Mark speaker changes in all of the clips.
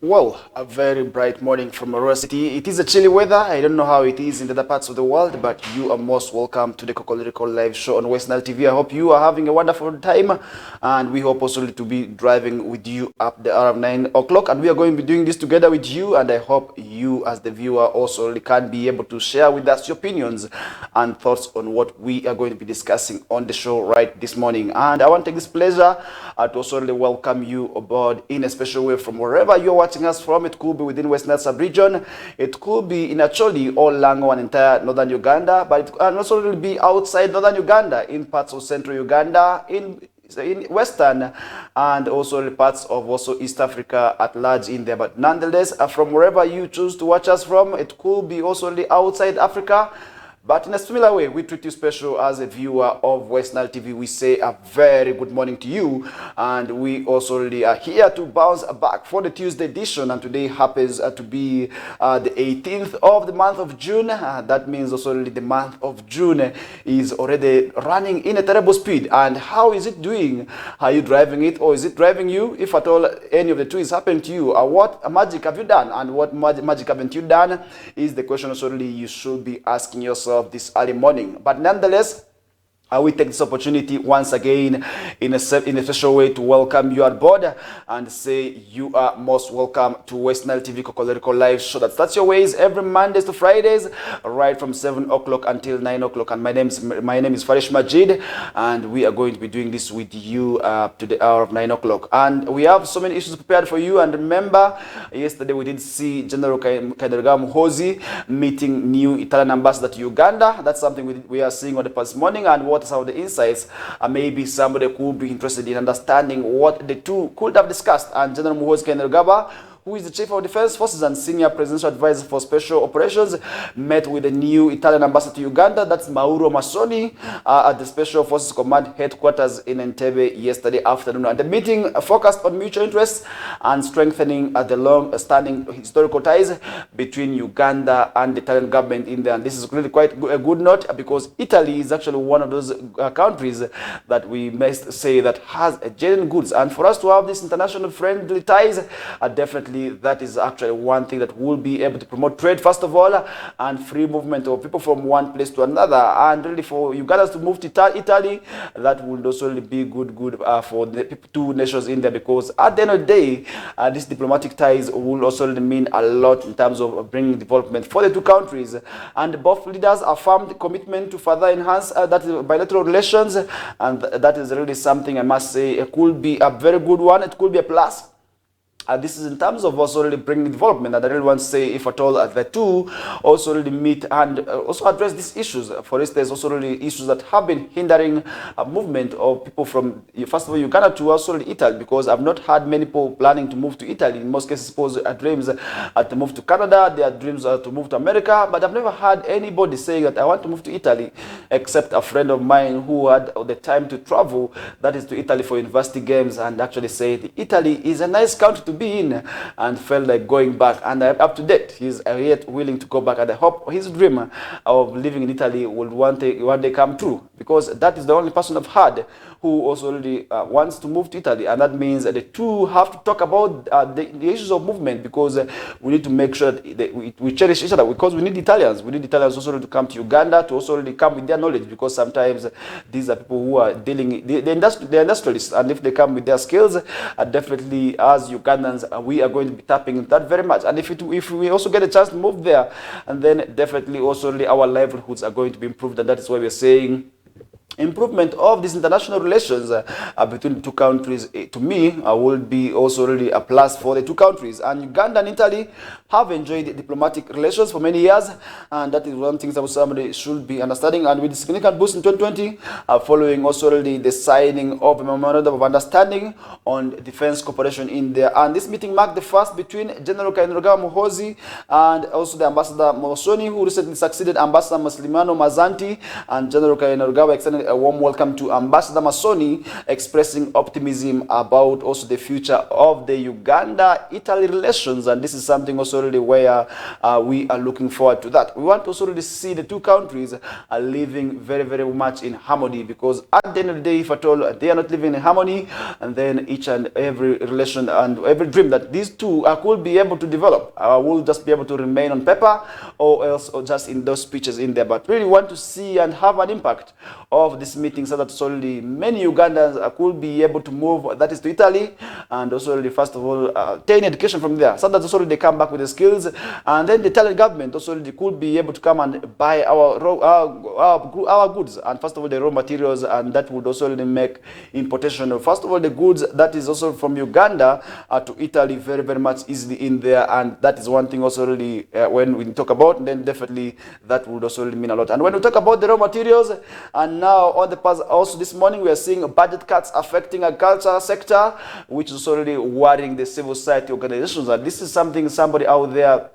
Speaker 1: Well, a very bright morning from Aurora City. It is a chilly weather. I don't know how it is in the other parts of the world, but you are most welcome to the KOKOLIRIKO live show on West Nile TV. I hope you are having a wonderful time, and we hope also to be driving with you up the hour of 9 o'clock. And we are going to be doing this together with you, and I hope you, as the viewer, also can be able to share with us your opinions and thoughts on what we are going to be discussing on the show right this morning. And I want to take this pleasure to also welcome you aboard in a special way from wherever you're watching us from. It could be within West Nile sub-region, it could be in actually all Lango and entire northern Uganda, but it can also really be outside northern Uganda, in parts of central Uganda, in western, and also parts of also East Africa at large in there. But nonetheless, from wherever you choose to watch us from, it could be also really outside Africa. But in a similar way, we treat you special as a viewer of West Nile TV. We say a very good morning to you. And we also really are here to bounce back for the Tuesday edition. And today happens to be the 18th of the month of June. That means also really the month of June is already running in a terrible speed. And how is it doing? Are you driving it, or is it driving you? If at all any of the two is happening to you, what magic have you done? And what magic haven't you done is the question also really you should be asking yourself this early morning. But nonetheless, we take this opportunity once again in a special way to welcome you on board and say you are most welcome to West Nile TV KOKOLIRIKO live show that starts your ways every Mondays to Fridays, right from 7 o'clock until 9 o'clock. And my name is Farish Majid, and we are going to be doing this with you to the hour of 9 o'clock. And we have so many issues prepared for you. And remember, yesterday we did see General Kainerugaba Muhoozi meeting new Italian ambassador to Uganda. That's something we are seeing on the past morning, and what some of the insights, maybe somebody could be interested in understanding what the two could have discussed. And General Muhoozi Kainerugaba, who is the Chief of Defense Forces and Senior Presidential Advisor for Special Operations, met with the new Italian ambassador to Uganda, that's Mauro Massoni, at the Special Forces Command headquarters in Entebbe yesterday afternoon. And the meeting focused on mutual interests and strengthening the long-standing historical ties between Uganda and the Italian government in there. And this is really quite a good note, because Italy is actually one of those countries that we must say that has genuine goods. And for us to have these international friendly ties, definitely that is actually one thing that will be able to promote trade, first of all, and free movement of people from one place to another. And really for Ugandans to move to Italy, that will also really be good for the two nations in there, because at the end of the day, these diplomatic ties will also really mean a lot in terms of bringing development for the two countries. And both leaders affirmed commitment to further enhance that bilateral relations, and that is really something I must say it could be a very good one. It could be a plus. This is in terms of also really bringing development, and I really want to say, if at all the two also really meet and also address these issues. For instance, also really issues that have been hindering movement of people from, first of all, Uganda to also really Italy, because I've not had many people planning to move to Italy. In most cases, suppose dreams to move to Canada, their dreams are to move to America, but I've never had anybody saying that I want to move to Italy, except a friend of mine who had the time to travel, that is to Italy for university games, and actually said Italy is a nice country to be in, and felt like going back. And up to date, he's yet willing to go back, and I hope his dream of living in Italy will one day come true, because that is the only person I've had who also really wants to move to Italy. And that means that the two have to talk about the issues of movement, because we need to make sure that we cherish each other, because we need Italians also to come to Uganda, to also really come with their knowledge, because sometimes these are people who are dealing, the industrialists, and if they come with their skills, definitely as Ugandans, we are going to be tapping into that very much. And if we also get a chance to move there, and then definitely also really our livelihoods are going to be improved. And that is why we're saying improvement of these international relations between the two countries, to me, will be also really a plus for the two countries. And Uganda and Italy have enjoyed diplomatic relations for many years, and that is one thing that somebody should be understanding. And with the significant boost in 2020, following also really the signing of a memorandum of understanding on defense cooperation in there. And this meeting marked the first between General Kainerugaba Muhoozi and also the Ambassador Massoni, who recently succeeded Ambassador Maslimano Mazanti. And General Kainerugaba extended extend a warm welcome to Ambassador Masoni, expressing optimism about also the future of the Uganda-Italy relations, and this is something also really where we are looking forward to that. We want to also really see the two countries are living very, very much in harmony, because at the end of the day, if at all they are not living in harmony, and then each and every relation and every dream that these two could be able to develop will just be able to remain on paper, or else or just in those speeches in there. But really want to see and have an impact of this meeting, so that solely many Ugandans could be able to move, that is to Italy, and also really, first of all, obtain education from there, so that also they come back with the skills, and then the Italian government also they could be able to come and buy our goods, and first of all the raw materials, and that would also really make importation of first of all the goods that is also from Uganda to Italy very, very much easily in there. And that is one thing also really when we talk about, then definitely that would also really mean a lot. And when we talk about the raw materials, and now on the past, also this morning we are seeing budget cuts affecting agriculture sector, which is already worrying the civil society organizations. And this is something somebody out there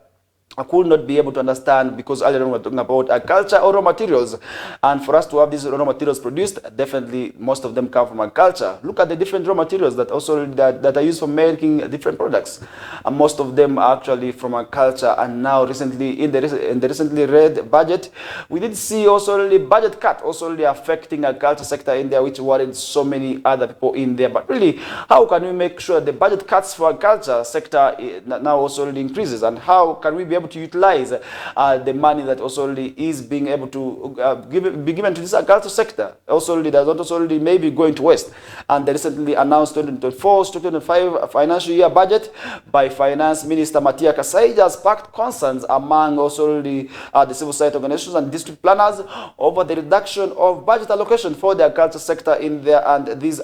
Speaker 1: I could not be able to understand, because earlier we were talking about agriculture or raw materials, and for us to have these raw materials produced, definitely most of them come from agriculture. Look at the different raw materials that also that are used for making different products, and most of them are actually from agriculture. And now recently in the recently read budget, we did see also really budget cut also really affecting agriculture sector in there, which worried so many other people in there. But really, how can we make sure the budget cuts for agriculture sector now also really increases, and how can we be able to utilize the money that also really is being able to be given to this agriculture sector, also really does not also really maybe going to waste. And the recently announced 2024-2025 financial year budget by Finance Minister Matia Kasaija has sparked concerns among also really the civil society organizations and district planners over the reduction of budget allocation for the agriculture sector in there. And these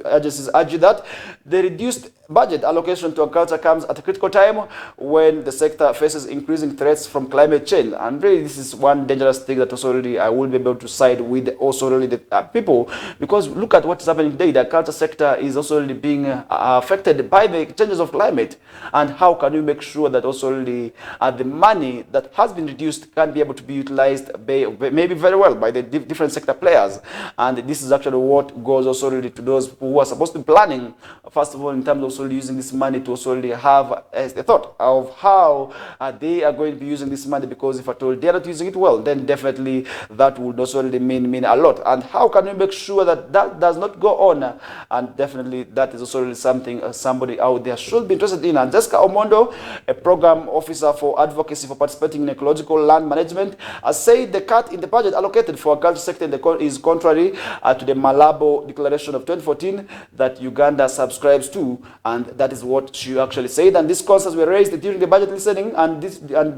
Speaker 1: agencies argue that the reduced budget allocation to agriculture comes at a critical time when the sector faces increasing threats from climate change. And really, this is one dangerous thing that also really I will be able to side with also really the people, because look at what is happening today. The agriculture sector is also really being affected by the changes of climate. And how can we make sure that also really the money that has been reduced can be able to be utilized maybe very well by the different sector players. And this is actually what goes also really to those who are supposed to be planning, first of all, in terms of also using this money to also really have a thought of how they are going to be using this money, because if at all they are not using it well, then definitely that would also really mean a lot. And how can we make sure that that does not go on? And definitely that is also really something somebody out there should be interested in. And Jessica Omondo, a program officer for advocacy for participating in ecological land management, has said the cut in the budget allocated for agriculture sector is contrary to the Malabo Declaration of 2014 that Uganda subscribes to. And that is what she actually said. And these concerns were raised during the budget listening and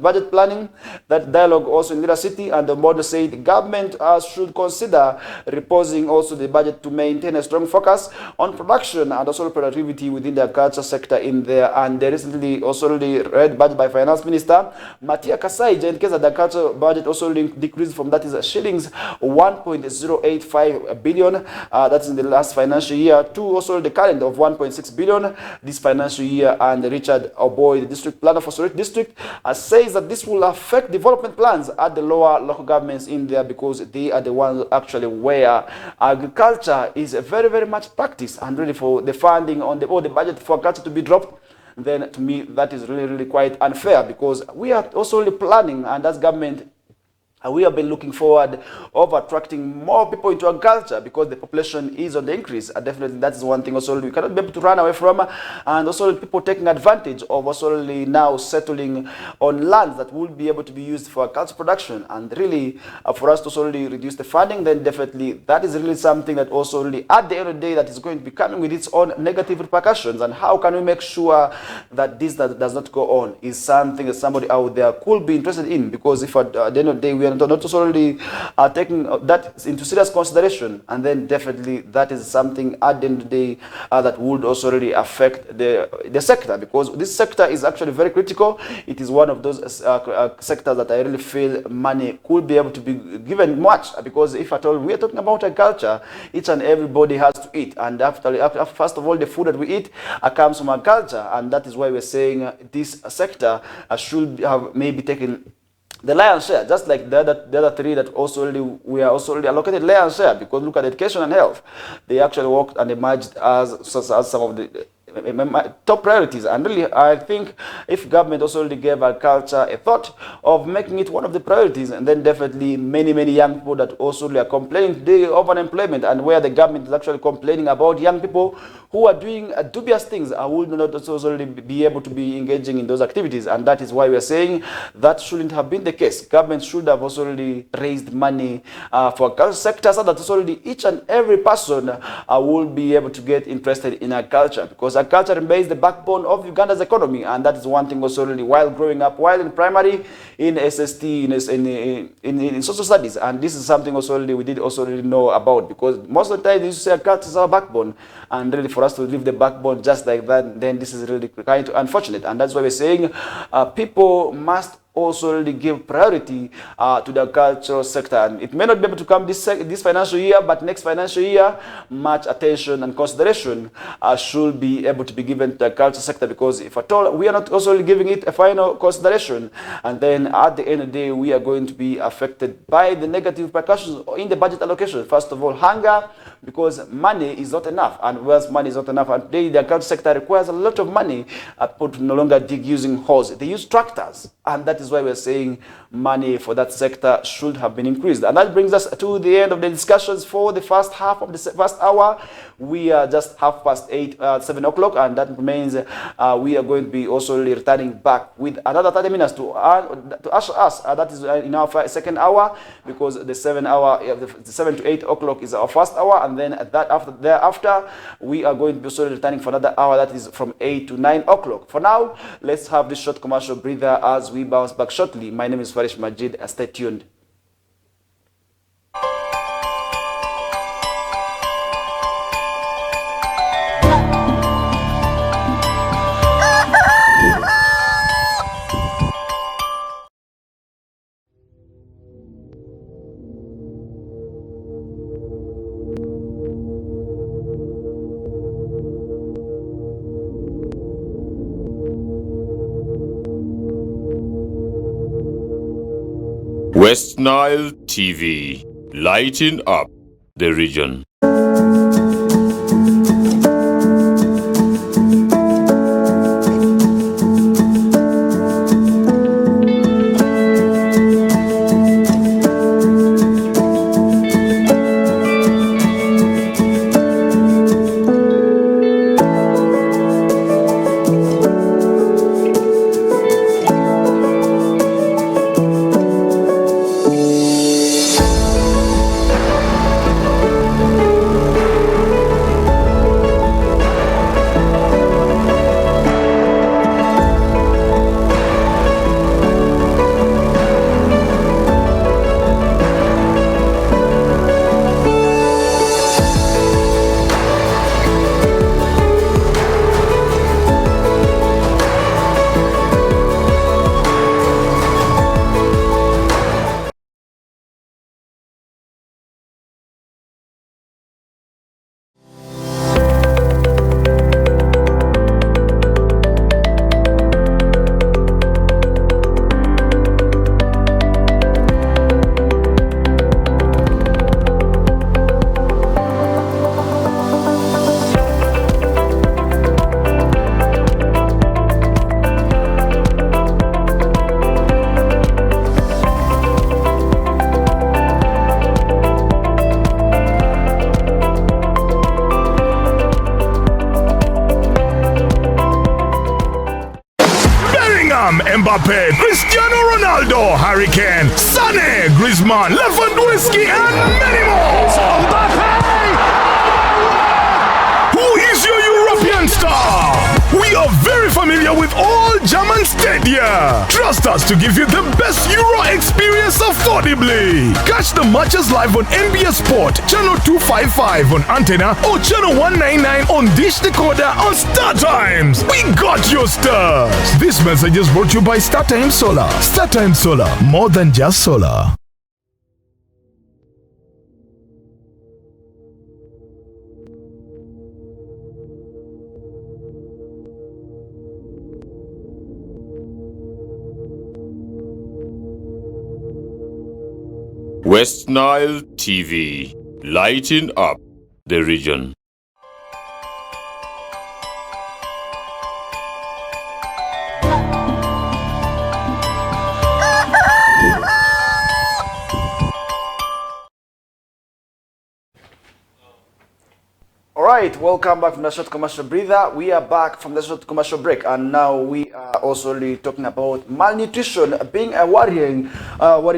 Speaker 1: budget planning, that dialogue also in Lira City. And the model said the government should consider reposing also the budget to maintain a strong focus on production and also productivity within the agriculture sector in there. And they recently also already read budget by Finance Minister Matia Kasaija in case that the agriculture budget also decreased from, that is shillings 1.085 billion, that's in the last financial year, to also the current of 1.6 billion this financial year. And Richard Oboy, the district planner for Soweto district, says that this will affect development plans at the lower local governments in there, because they are the ones actually where agriculture is very, very much practiced. And really for the funding on the budget for agriculture to be dropped, then to me that is really, really quite unfair, because we are also really planning, and as government we have been looking forward of attracting more people into agriculture, because the population is on the increase. And definitely that is one thing also we cannot be able to run away from. And also people taking advantage of also now settling on lands that will be able to be used for agriculture production. And really for us to also reduce the funding, then definitely that is really something that also really at the end of the day that is going to be coming with its own negative repercussions. And how can we make sure that this does not go on is something that somebody out there could be interested in, because if at the end of the day we are not necessarily taking that into serious consideration, and then definitely that is something at the end of the day that would also really affect the sector, because this sector is actually very critical. It is one of those sectors that I really feel money could be able to be given much, because if at all we are talking about agriculture, each and everybody has to eat, and after first of all the food that we eat comes from agriculture. And that is why we're saying this sector should have maybe taken the lion's share, just like the other three that also we are also allocated lion's share, because look at education and health. They actually worked and emerged as some of the top priorities. And really, I think if government also really gave agriculture a thought of making it one of the priorities, and then definitely many young people that also really are complaining today of unemployment, and where the government is actually complaining about young people who are doing dubious things, I would not also really be able to be engaging in those activities. And that is why we are saying that shouldn't have been the case. Government should have also really raised money for agriculture sector, so that also really each and every person will be able to get interested in agriculture, because agriculture remains the backbone of Uganda's economy. And that is one thing also really, while growing up, while in primary, in SST, in social studies. And this is something also really we did also really know about, because most of the time they used to say agriculture is our backbone, and really for us to leave the backbone just like that, then this is really kind of unfortunate. And that's why we're saying people must also really give priority to the agricultural sector. And it may not be able to come this financial year, but next financial year, much attention and consideration should be able to be given to the agricultural sector, because if at all we are not also really giving it a final consideration, and then at the end of the day we are going to be affected by the negative repercussions in the budget allocation. First of all, hunger, because money is not enough, and whilst money is not enough, and today the agricultural sector requires a lot of money. People no longer dig using hoes, they use tractors, and that is why we're saying money for that sector should have been increased. And that brings us to the end of the discussions for the first half of the first hour. We are just 7 o'clock, and that means we are going to be also returning back with another 30 minutes to usher us. That is in our second hour, because the 7 to 8 o'clock is our first hour, and then thereafter we are going to be also returning for another hour, that is from 8 to 9 o'clock. For now, let's have this short commercial breather as we bounce back shortly. My name is Farish Majid. Stay tuned.
Speaker 2: West Nile TV, lighting up the region. Mbappe, Cristiano Ronaldo, Harry Kane, Sané, Griezmann, Lewandowski, and many more. Who is your European star? We are very familiar with all German stadia. Trust us to give you the best Euro experience affordably. Catch the matches live on NBS Sport, channel 255 on antenna, or channel 199 on Dish Decoder on Star Times. We got your stars. This message is brought to you by Star Times Solar. Star Times Solar, more than just solar.
Speaker 3: West Nile TV, lighting up the region.
Speaker 1: Alright, welcome back from the short commercial breather. We are back from the short commercial break, and now we are also really talking about malnutrition being a worrying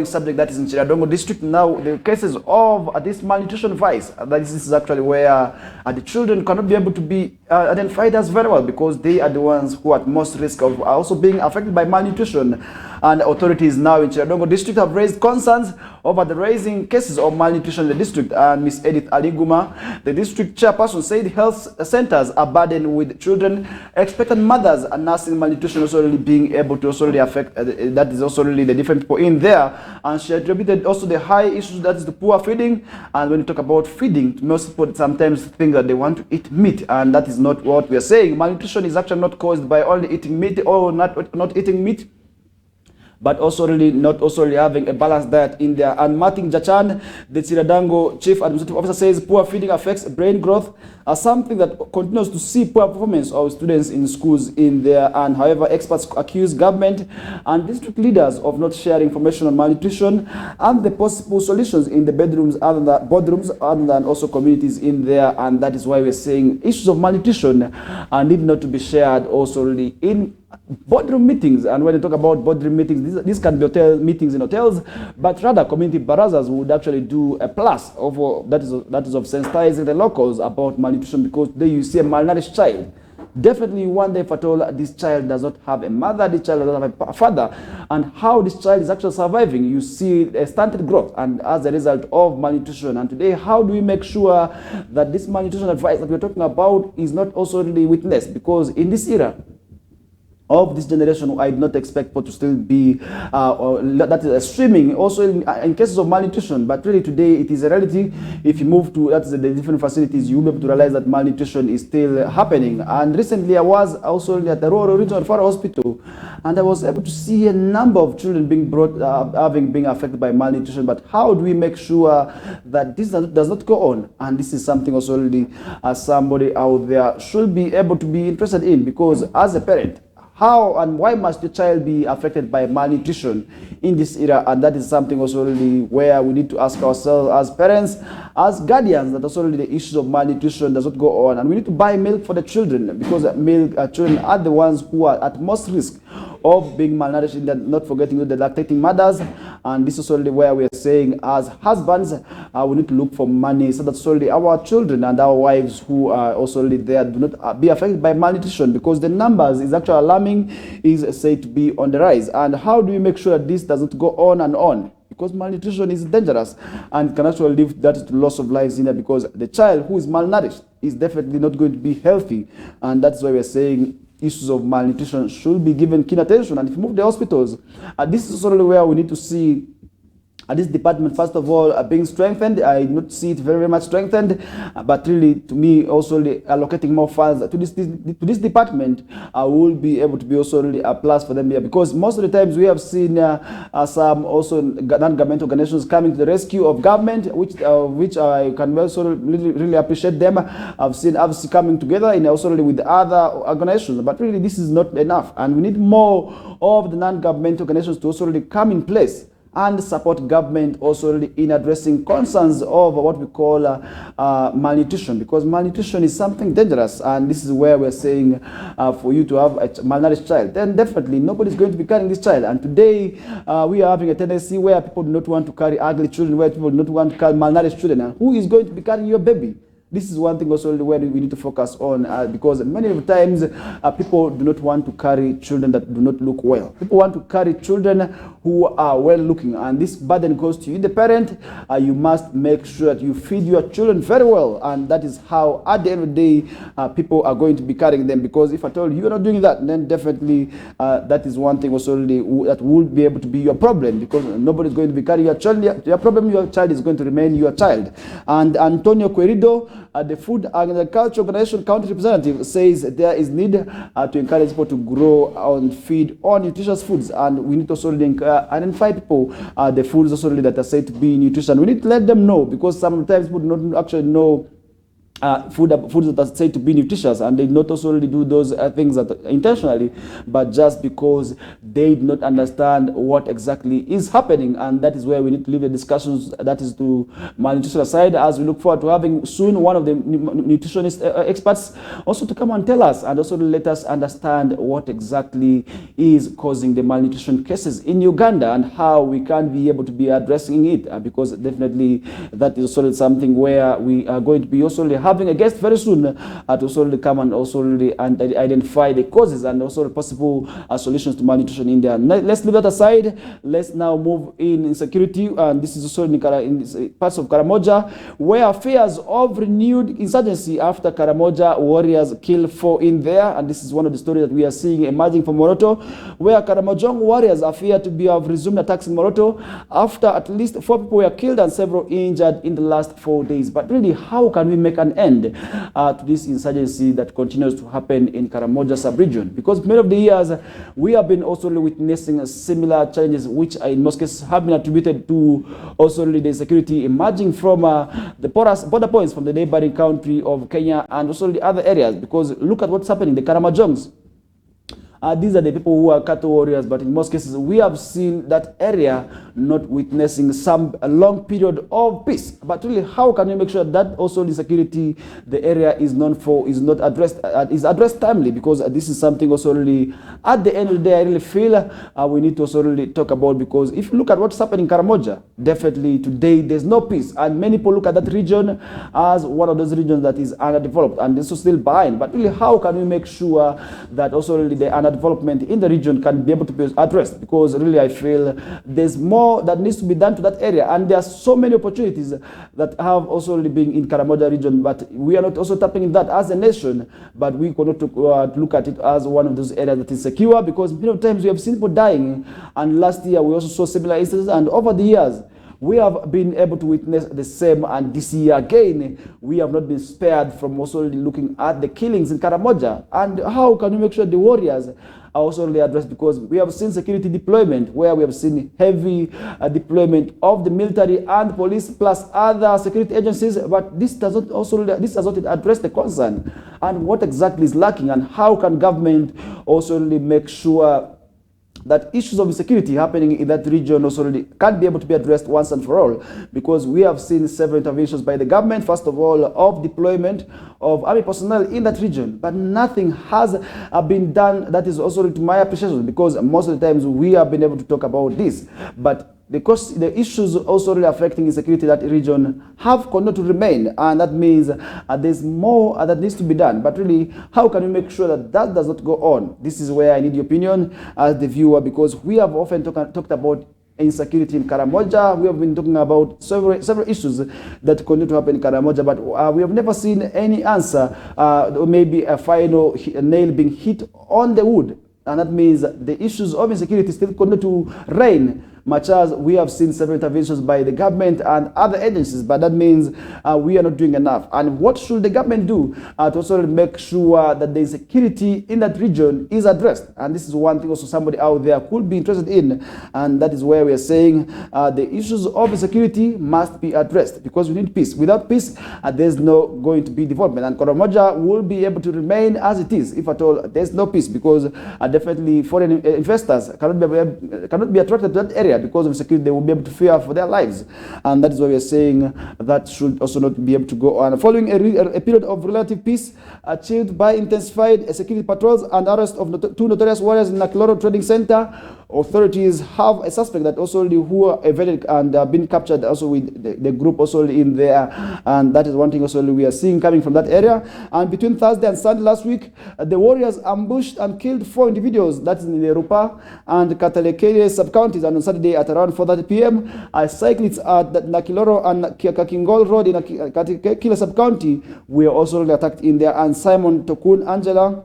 Speaker 1: subject that is in Chiradongo district. Now, the cases of this malnutrition vice, this is actually where the children cannot be able to be identified as very well, because they are the ones who are at most risk of also being affected by malnutrition. And authorities now in Chiradongo district have raised concerns over the rising cases of malnutrition in the district. And Ms. Edith Aliguma, the district chairperson, said health centers are burdened with children, expectant mothers, and nursing malnutrition also really being able to also really affect, that is also really the different people in there. And she attributed also the high issues, that is the poor feeding. And when you talk about feeding, most people sometimes think that they want to eat meat, and that is not what we are saying. Malnutrition is actually not caused by only eating meat or not eating meat, but also really not also really having a balanced diet in there. And Martin Jachan, the Chiradongo Chief Administrative Officer, says poor feeding affects brain growth, as something that continues to see poor performance of students in schools in there. And however, experts accuse government and district leaders of not sharing information on malnutrition and the possible solutions in the boardrooms other than also communities in there. And that is why we're saying issues of malnutrition need not to be shared also really in boardroom meetings. And when you talk about boardroom meetings, these can be meetings in hotels, but rather community barazas would actually do a plus of that is of sensitizing the locals about malnutrition, because there you see a malnourished child. Definitely one day, if at all, this child does not have a mother, this child does not have a father, and how this child is actually surviving, you see a stunted growth and as a result of malnutrition. And today, how do we make sure that this malnutrition advice that we're talking about is not also really witnessed? Because in this era of this generation, I do not expect people to still be that is streaming also in cases of malnutrition. But really today it is a reality. If you move to the different facilities, you'll be able to realize that malnutrition is still happening. And recently I was also at the Rural Regional Referral Hospital, and I was able to see a number of children being brought being affected by malnutrition. But how do we make sure that this does not go on? And this is something also really somebody out there should be able to be interested in, because as a parent, how and why must the child be affected by malnutrition in this era? And that is something also really where we need to ask ourselves as parents, as guardians, that also really the issues of malnutrition does not go on. And we need to buy milk for the children, because children are the ones who are at most risk of being malnourished, not forgetting the lactating mothers. And this is only where we are saying, as husbands, we need to look for money so that solely our children and our wives who are also there do not be affected by malnutrition, because the numbers is actually alarming, is said to be on the rise. And how do we make sure that this doesn't go on and on? Because malnutrition is dangerous and can actually lead that to loss of lives in there, because the child who is malnourished is definitely not going to be healthy. And that's why we're saying issues of malnutrition should be given keen attention. And if you move the hospitals, this is also where we need to see this department, first of all, being strengthened. I do not see it very, very much strengthened, but really, to me, also allocating more funds to this department will be able to be also really a plus for them here, because most of the times we have seen some also non-government organizations coming to the rescue of government, which I can also really appreciate them. I've seen coming together in also really with other organizations, but really this is not enough, and we need more of the non-government organizations to also really come in place and support government also really in addressing concerns of what we call malnutrition, because malnutrition is something dangerous. And this is where we're saying for you to have a malnourished child, then definitely nobody's going to be carrying this child. And today we are having a tendency where people do not want to carry ugly children, where people do not want to carry malnourished children. And who is going to be carrying your baby? This is one thing also where we need to focus on, because many of the times people do not want to carry children that do not look well. People want to carry children who are well looking, and this burden goes to you, the parent. You must make sure that you feed your children very well, and that is how at the end of the day people are going to be carrying them. Because if at all you are not doing that, then definitely that is one thing also that will be able to be your problem, because nobody is going to be carrying your child. Your problem, your child is going to remain your child. And Antonio Querido, the Food and Agriculture Organization County representative says there is need to encourage people to grow and feed on nutritious foods, and we need to also identify people the foods also that are said to be nutrition. We need to let them know, because sometimes people do not actually know foods that are said to be nutritious, and they not also really do those things that intentionally, but just because they do not understand what exactly is happening. And that is where we need to leave the discussions, that is to malnutrition aside, as we look forward to having soon one of the nutritionist experts also to come and tell us, and also let us understand what exactly is causing the malnutrition cases in Uganda and how we can be able to be addressing it, because definitely that is also something where we are going to be also having a guest very soon to also come and also really identify the causes and also the possible solutions to malnutrition in there. Let's leave that aside. Let's now move in insecurity, and this is also in parts of Karamoja, where fears of renewed insurgency after Karamoja warriors kill 4 in there. And this is one of the stories that we are seeing emerging from Moroto, where Karamojong warriors are feared to have resumed attacks in Moroto after at least 4 people were killed and several injured in the last 4 days. But really, how can we make an end to this insurgency that continues to happen in Karamoja sub-region? Because many of the years we have been also witnessing similar challenges, which in most cases have been attributed to also the insecurity emerging from the border points from the neighboring country of Kenya and also the other areas. Because look at what's happening, the Karamajongs. These are the people who are cattle warriors, but in most cases we have seen that area not witnessing a long period of peace. But really, how can we make sure that also the security the area is known for is not addressed, is addressed timely? Because this is something also really, at the end of the day, I really feel we need to also really talk about, because if you look at what's happening in Karamoja, definitely today there's no peace, and many people look at that region as one of those regions that is underdeveloped and is still behind. But really, how can we make sure that also really the development in the region can be able to be addressed? Because really I feel there's more that needs to be done to that area, and there are so many opportunities that have also really been in Karamoja region, but we are not also tapping in that as a nation, but we cannot look at it as one of those areas that is secure, because many times we have seen people dying, and last year we also saw similar instances, and over the years we have been able to witness the same, and this year again we have not been spared from also looking at the killings in Karamoja. And how can we make sure the warriors are also really addressed? Because we have seen security deployment, where we have seen heavy deployment of the military and police plus other security agencies, but this does not address the concern and what exactly is lacking, and how can government also really make sure that issues of insecurity happening in that region also really can't be able to be addressed once and for all. Because we have seen several interventions by the government, first of all, of deployment of army personnel in that region, but nothing has been done that is also to my appreciation, because most of the times we have been able to talk about this, but because the issues also really affecting insecurity in that region have continued to remain, and that means there's more that needs to be done. But really, how can we make sure that that does not go on? This is where I need your opinion as the viewer, because we have often talked about insecurity in Karamoja. We have been talking about several issues that continue to happen in Karamoja, but we have never seen any answer, or maybe a final nail being hit on the wood. And that means the issues of insecurity still continue to reign, much as we have seen several interventions by the government and other agencies, but that means we are not doing enough. And what should the government do to also make sure that the insecurity in that region is addressed? And this is one thing also somebody out there could be interested in, and that is where we are saying the issues of insecurity must be addressed, because we need peace. Without peace, there's no going to be development, and Karamoja will be able to remain as it is if at all there's no peace, because definitely foreign investors cannot be attracted to that area. Because of insecurity, they will be able to fear for their lives, and that is why we are saying that should also not be able to go on. Following a period of relative peace achieved by intensified security patrols and arrest of 2 notorious warriors in Nakiloro Trading Center, authorities have a suspect that also who are evaded and been captured also with the group also in there, and that is one thing also we are seeing coming from that area. And between Thursday and Sunday last week, the warriors ambushed and killed 4 individuals, that is in the Rupa and Katalekele sub-counties, and on Saturday at around 4:30 p.m. cyclists at Nakiloro and Kakingol Road in Katalekele sub-county were also attacked in there, and Simon Tokun Angela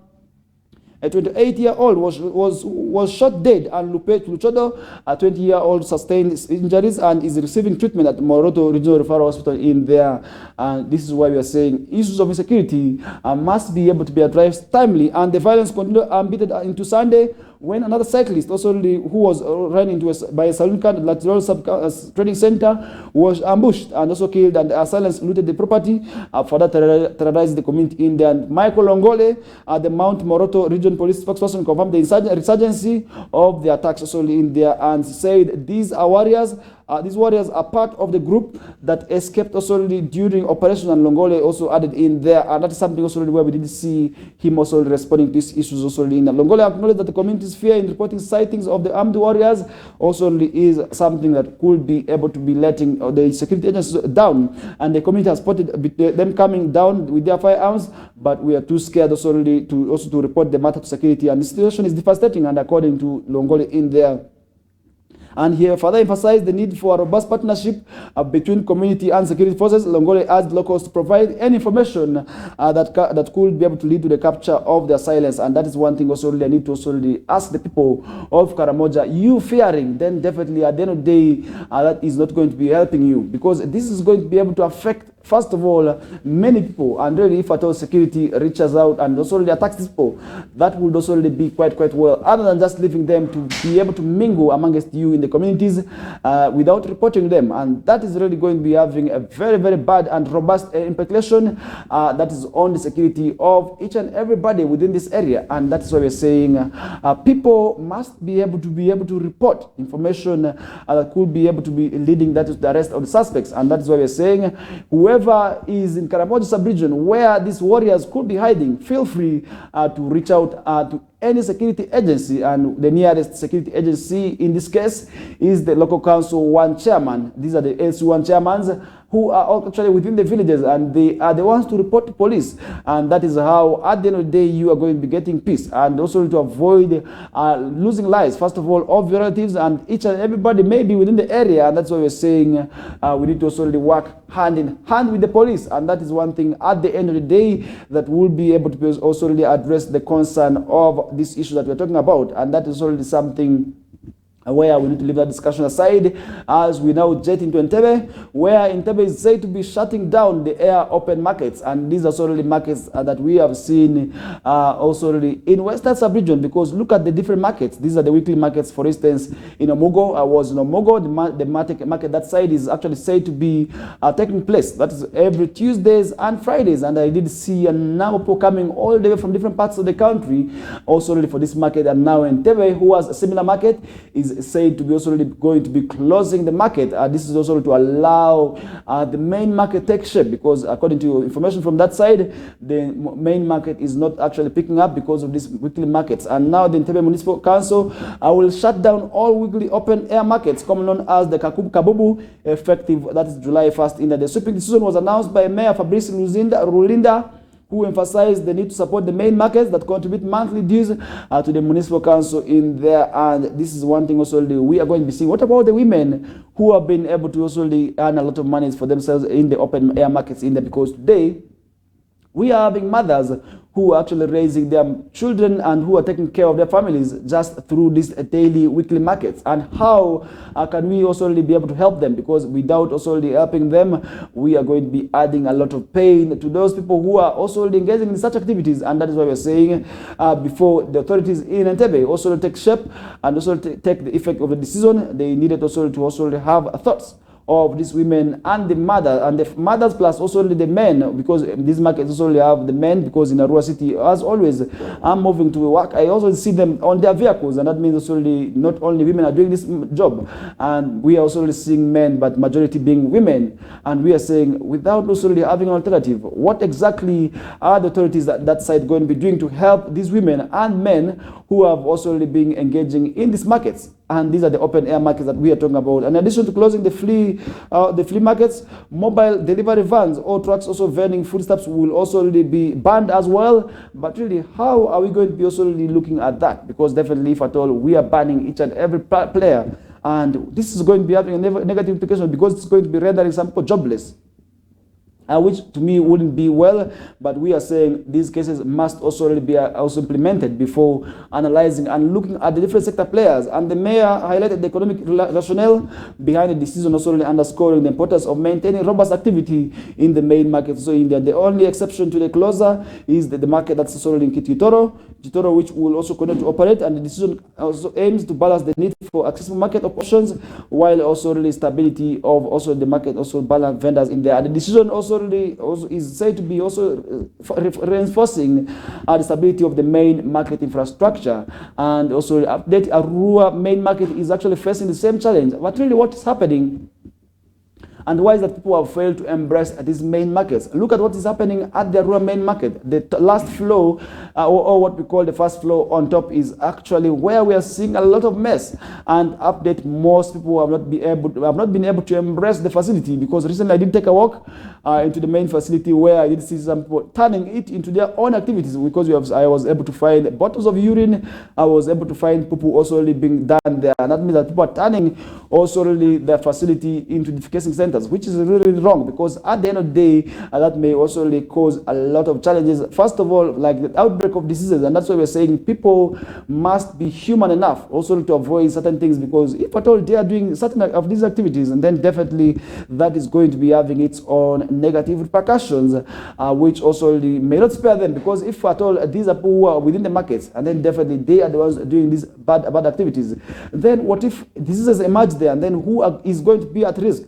Speaker 1: a 28-year-old, was shot dead, and Lupe Luchodo, a 20-year-old, sustained injuries and is receiving treatment at Moroto Regional Referral Hospital in there. And this is why we are saying issues of insecurity must be able to be addressed timely, and the violence continued unabated into Sunday, when another cyclist, also who was run into by a saloon car at Lateral Trading Center, was ambushed and also killed, and assailants looted the property, further terrorized the community in there. And Michael Longole, the Mount Moroto Region Police spokesperson, confirmed the resurgency of the attacks also in there, and said these are warriors. These warriors are part of the group that escaped also during Operation, and Longole also added in there, and that is something also where we did see him also responding to these issues also in there. Longole acknowledged that the community's fear in reporting sightings of the armed warriors also is something that could be able to be letting the security agencies down, and the community has spotted them coming down with their firearms, but we are too scared also to report the matter to security, and the situation is devastating, and according to Longole in there. And he further emphasized the need for a robust partnership between community and security forces. Longole asked locals to provide any information that could be able to lead to the capture of their silence. And that is one thing also I need to also ask the people of Karamoja. You fearing, then definitely at the end of the day, that is not going to be helping you, because this is going to be able to affect, first of all, many people. And really, if at all security reaches out and also attacks people, that would also be quite well, other than just leaving them to be able to mingle amongst you in the communities without reporting them. And that is really going to be having a very bad and robust implication that is on the security of each and everybody within this area. And that is why we're saying people must be able to report information that could be able to be leading that to the arrest of the suspects. And that is why we're saying whoever is in Karamoja sub-region where these warriors could be hiding, feel free to reach out to any security agency, and the nearest security agency in this case is the local council 1 chairman. These are the LC1 chairmans who are actually within the villages, and they are the ones to report to police. And that is how, at the end of the day, you are going to be getting peace, and also to avoid losing lives, first of all, of your relatives and each and everybody maybe within the area. And that's why we're saying we need to also work hand in hand with the police. And that is one thing at the end of the day that will be able to also really address the concern of this issue that we're talking about. And that is already something where we need to leave that discussion aside as we now jet into Entebbe, where Entebbe is said to be shutting down the air open markets. And these are already markets that we have seen also really in Western sub-region, because look at the different markets. These are the weekly markets. For instance, in Omogo, I was in Omogo, the market that side is actually said to be taking place. That is every Tuesdays and Fridays. And I did see a number of people coming all the way from different parts of the country also really for this market. And now Entebbe, who has a similar market, is said to be also going to be closing the market. This is also to allow the main market take shape, because according to information from that side, the main market is not actually picking up because of these weekly markets. And now the Entebbe Municipal Council will shut down all weekly open air markets, commonly known as the Kabubu, effective, that is July 1st. In the sweeping decision was announced by Mayor Fabrice Rulinda, who emphasized the need to support the main markets that contribute monthly dues to the municipal council in there. And this is one thing also we are going to be seeing. What about the women who have been able to also earn a lot of money for themselves in the open air markets in there? Because today we are having mothers who are actually raising their children and who are taking care of their families just through these daily, weekly markets. And how can we also be able to help them? Because without also helping them, we are going to be adding a lot of pain to those people who are also engaging in such activities. And that is why we're saying before the authorities in Entebbe also take shape and also take the effect of the decision, they needed also to also have thoughts of these women and the mothers plus also the men, because these markets also have the men, because in Arua City, as always, I'm moving to work, I also see them on their vehicles, and that means also not only women are doing this job, and we are also seeing men, but majority being women. And we are saying, without also having an alternative, what exactly are the authorities that side going to be doing to help these women and men who have also been engaging in these markets? And these are the open air markets that we are talking about. In addition to closing the flea markets, mobile delivery vans or trucks also vending foodstuffs will also really be banned as well. But really, how are we going to be also really looking at that? Because definitely, if at all, we are banning each and every player. And this is going to be having a negative implication, because it's going to be rendering some people jobless. which to me wouldn't be well, but we are saying these cases must also be also implemented before analyzing and looking at the different sector players. And the mayor highlighted the economic rationale behind the decision, also really underscoring the importance of maintaining robust activity in the main market. So India, the only exception to the closure is the market that's also in Chitoro, which will also continue to operate, and the decision also aims to balance the need for accessible market options while also really stability of also the market, also balance vendors in there. And the decision also really is said to be also reinforcing the stability of the main market infrastructure, and also update Arua main market is actually facing the same challenge. But really, what is happening? And why is that people have failed to embrace these main markets? Look at what is happening at the rural main market. The last floor, or what we call the first floor on top, is actually where we are seeing a lot of mess. And update, most people have not been able to embrace the facility, because recently I did take a walk into the main facility where I did see some people turning it into their own activities, because I was able to find bottles of urine. I was able to find people also really being done there, and that means that people are turning also really their facility into defecating centers, which is really wrong, because at the end of the day, that may also really cause a lot of challenges. First of all, like the outbreak of diseases, and that's why we're saying people must be human enough also to avoid certain things, because if at all they are doing certain of these activities, and then definitely that is going to be having its own negative repercussions, which also really may not spare them, because if at all these are people who are within the markets, and then definitely they are the ones doing these bad activities, then what if diseases emerge there, and then who is going to be at risk?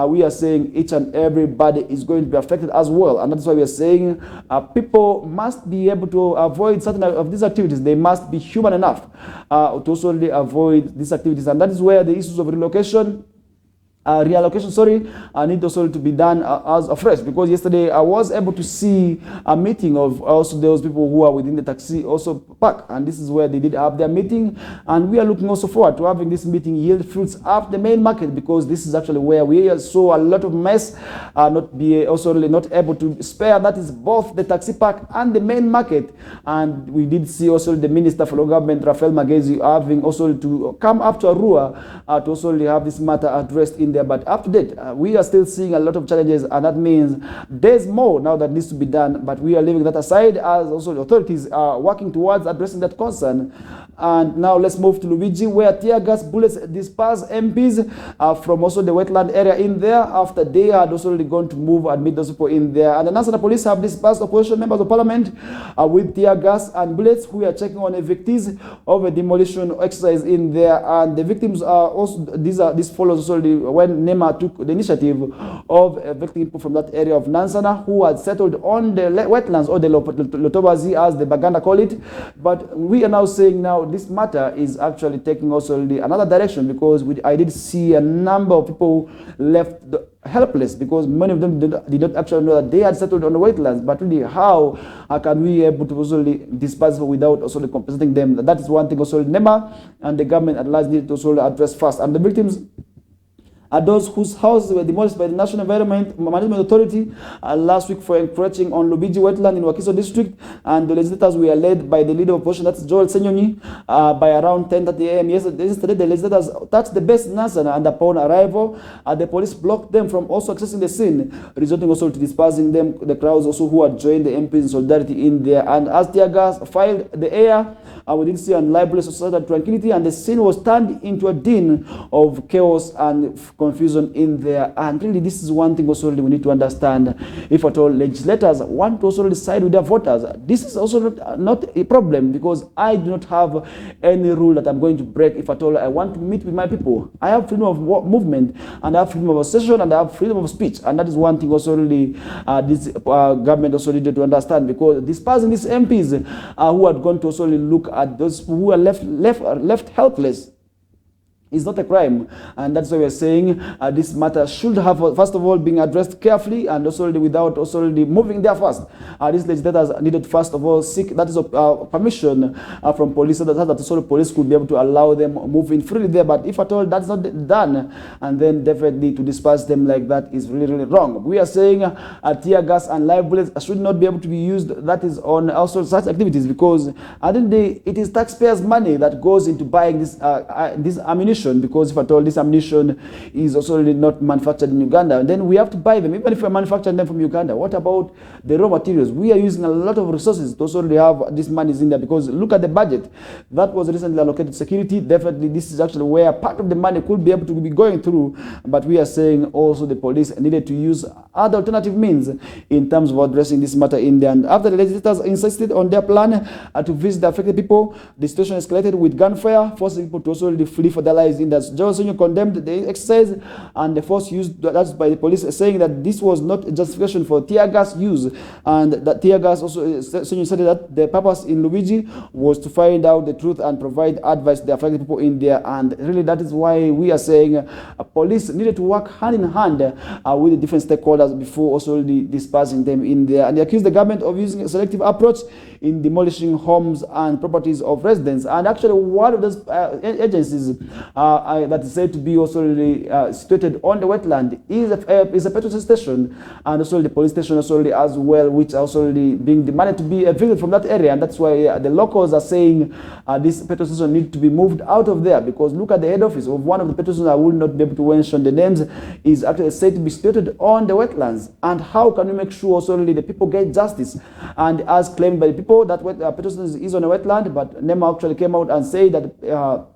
Speaker 1: We are saying each and everybody is going to be affected as well, and that's why we are saying people must be able to avoid certain of these activities. They must be human enough to also really avoid these activities, and that is where the issues of reallocation need also to be done as afresh, because yesterday I was able to see a meeting of also those people who are within the taxi also park, and this is where they did have their meeting, and we are looking also forward to having this meeting yield fruits at the main market, because this is actually where we saw a lot of mess, not able to spare. That is both the taxi park and the main market, and we did see also the Minister for Local Government, Rafael Magezi, having also to come up to Arua to also have this matter addressed in there. But up to date, we are still seeing a lot of challenges, and that means there's more now that needs to be done, but we are leaving that aside as also the authorities are working towards addressing that concern. And now let's move to Lubiji, where tear gas bullets dispersed MPs from also the wetland area in there, after they had also really gone to move and meet those people in there. And the national police have dispersed opposition members of parliament with tear gas and bullets, who are checking on evictees of a demolition exercise in there. And the victims are also, this follows also when NEMA took the initiative of evicting people from that area of Nansana who had settled on the wetlands, or the Lotobazi as the Baganda call it. But we are now saying now this matter is actually taking also another direction, because I did see a number of people left helpless, because many of them did not actually know that they had settled on the wetlands. But really, how can we able to also disperse without also compensating them? That is one thing also NEMA and the government at large need to also address first. And the victims are those whose houses were demolished by the National Environment Management Authority last week for encroaching on Lubiji wetland in Wakiso district, and the legislators were led by the leader of opposition, that's Joel Senyonyi, by around 10:30 a.m. Yesterday, the legislators touched the base Nansana, and upon arrival, the police blocked them from also accessing the scene, resulting also to dispersing them, the crowds also who had joined the MPs in solidarity in there. And as tear gas filled the air, we did see unlively societal tranquility, and the scene was turned into a din of chaos and confusion in there. And really, this is one thing also really we need to understand. If at all legislators want to also decide with their voters, this is also not a problem, because I do not have any rule that I'm going to break. If at all I want to meet with my people, I have freedom of movement, and I have freedom of association, and I have freedom of speech. And that is one thing also really this government also needed to understand, because dispersing these MPs who had gone to also really look at those who are left helpless is not a crime. And that's why we're saying this matter should have, first of all, been addressed carefully, and also without also moving there first. These legislators needed, first of all, seek that is permission from police, so that the police could be able to allow them moving freely there. But if at all that's not done, and then definitely to disperse them like that is really, really wrong. We are saying tear gas and live bullets should not be able to be used, that is on also such activities, because at the end of the day, it is taxpayers' money that goes into buying this ammunition. ammunition, because if at all this ammunition is also really not manufactured in Uganda, then we have to buy them. Even if we're manufacturing them from Uganda, what about the raw materials? We are using a lot of resources to also really have this money in there, because look at the budget that was recently allocated to security. Definitely this is actually where part of the money could be able to be going through, but we are saying also the police needed to use other alternative means in terms of addressing this matter in there. And after the legislators insisted on their plan to visit the affected people, the situation escalated with gunfire, forcing people to also really flee for their lives in that. Johnson condemned the exercise and the force used that's by the police, saying that this was not a justification for tear gas use, and that tear gas also said that the purpose in Luigi was to find out the truth and provide advice to the affected people in there. And really that is why we are saying police needed to work hand in hand with the different stakeholders before also really dispersing them in there. And they accused the government of using a selective approach in demolishing homes and properties of residents. And actually one of those agencies that is said to be also really situated on the wetland is a petrol station, and also the police station also really as well, which are also really being demanded to be evicted from that area. And that's why the locals are saying this petrol station needs to be moved out of there, because look at the head office of one of the petrol stations. I will not be able to mention the names, is actually said to be situated on the wetlands. And how can we make sure also really the people get justice? And as claimed by the people, that petrol station is on a wetland, but NEMA actually came out and said that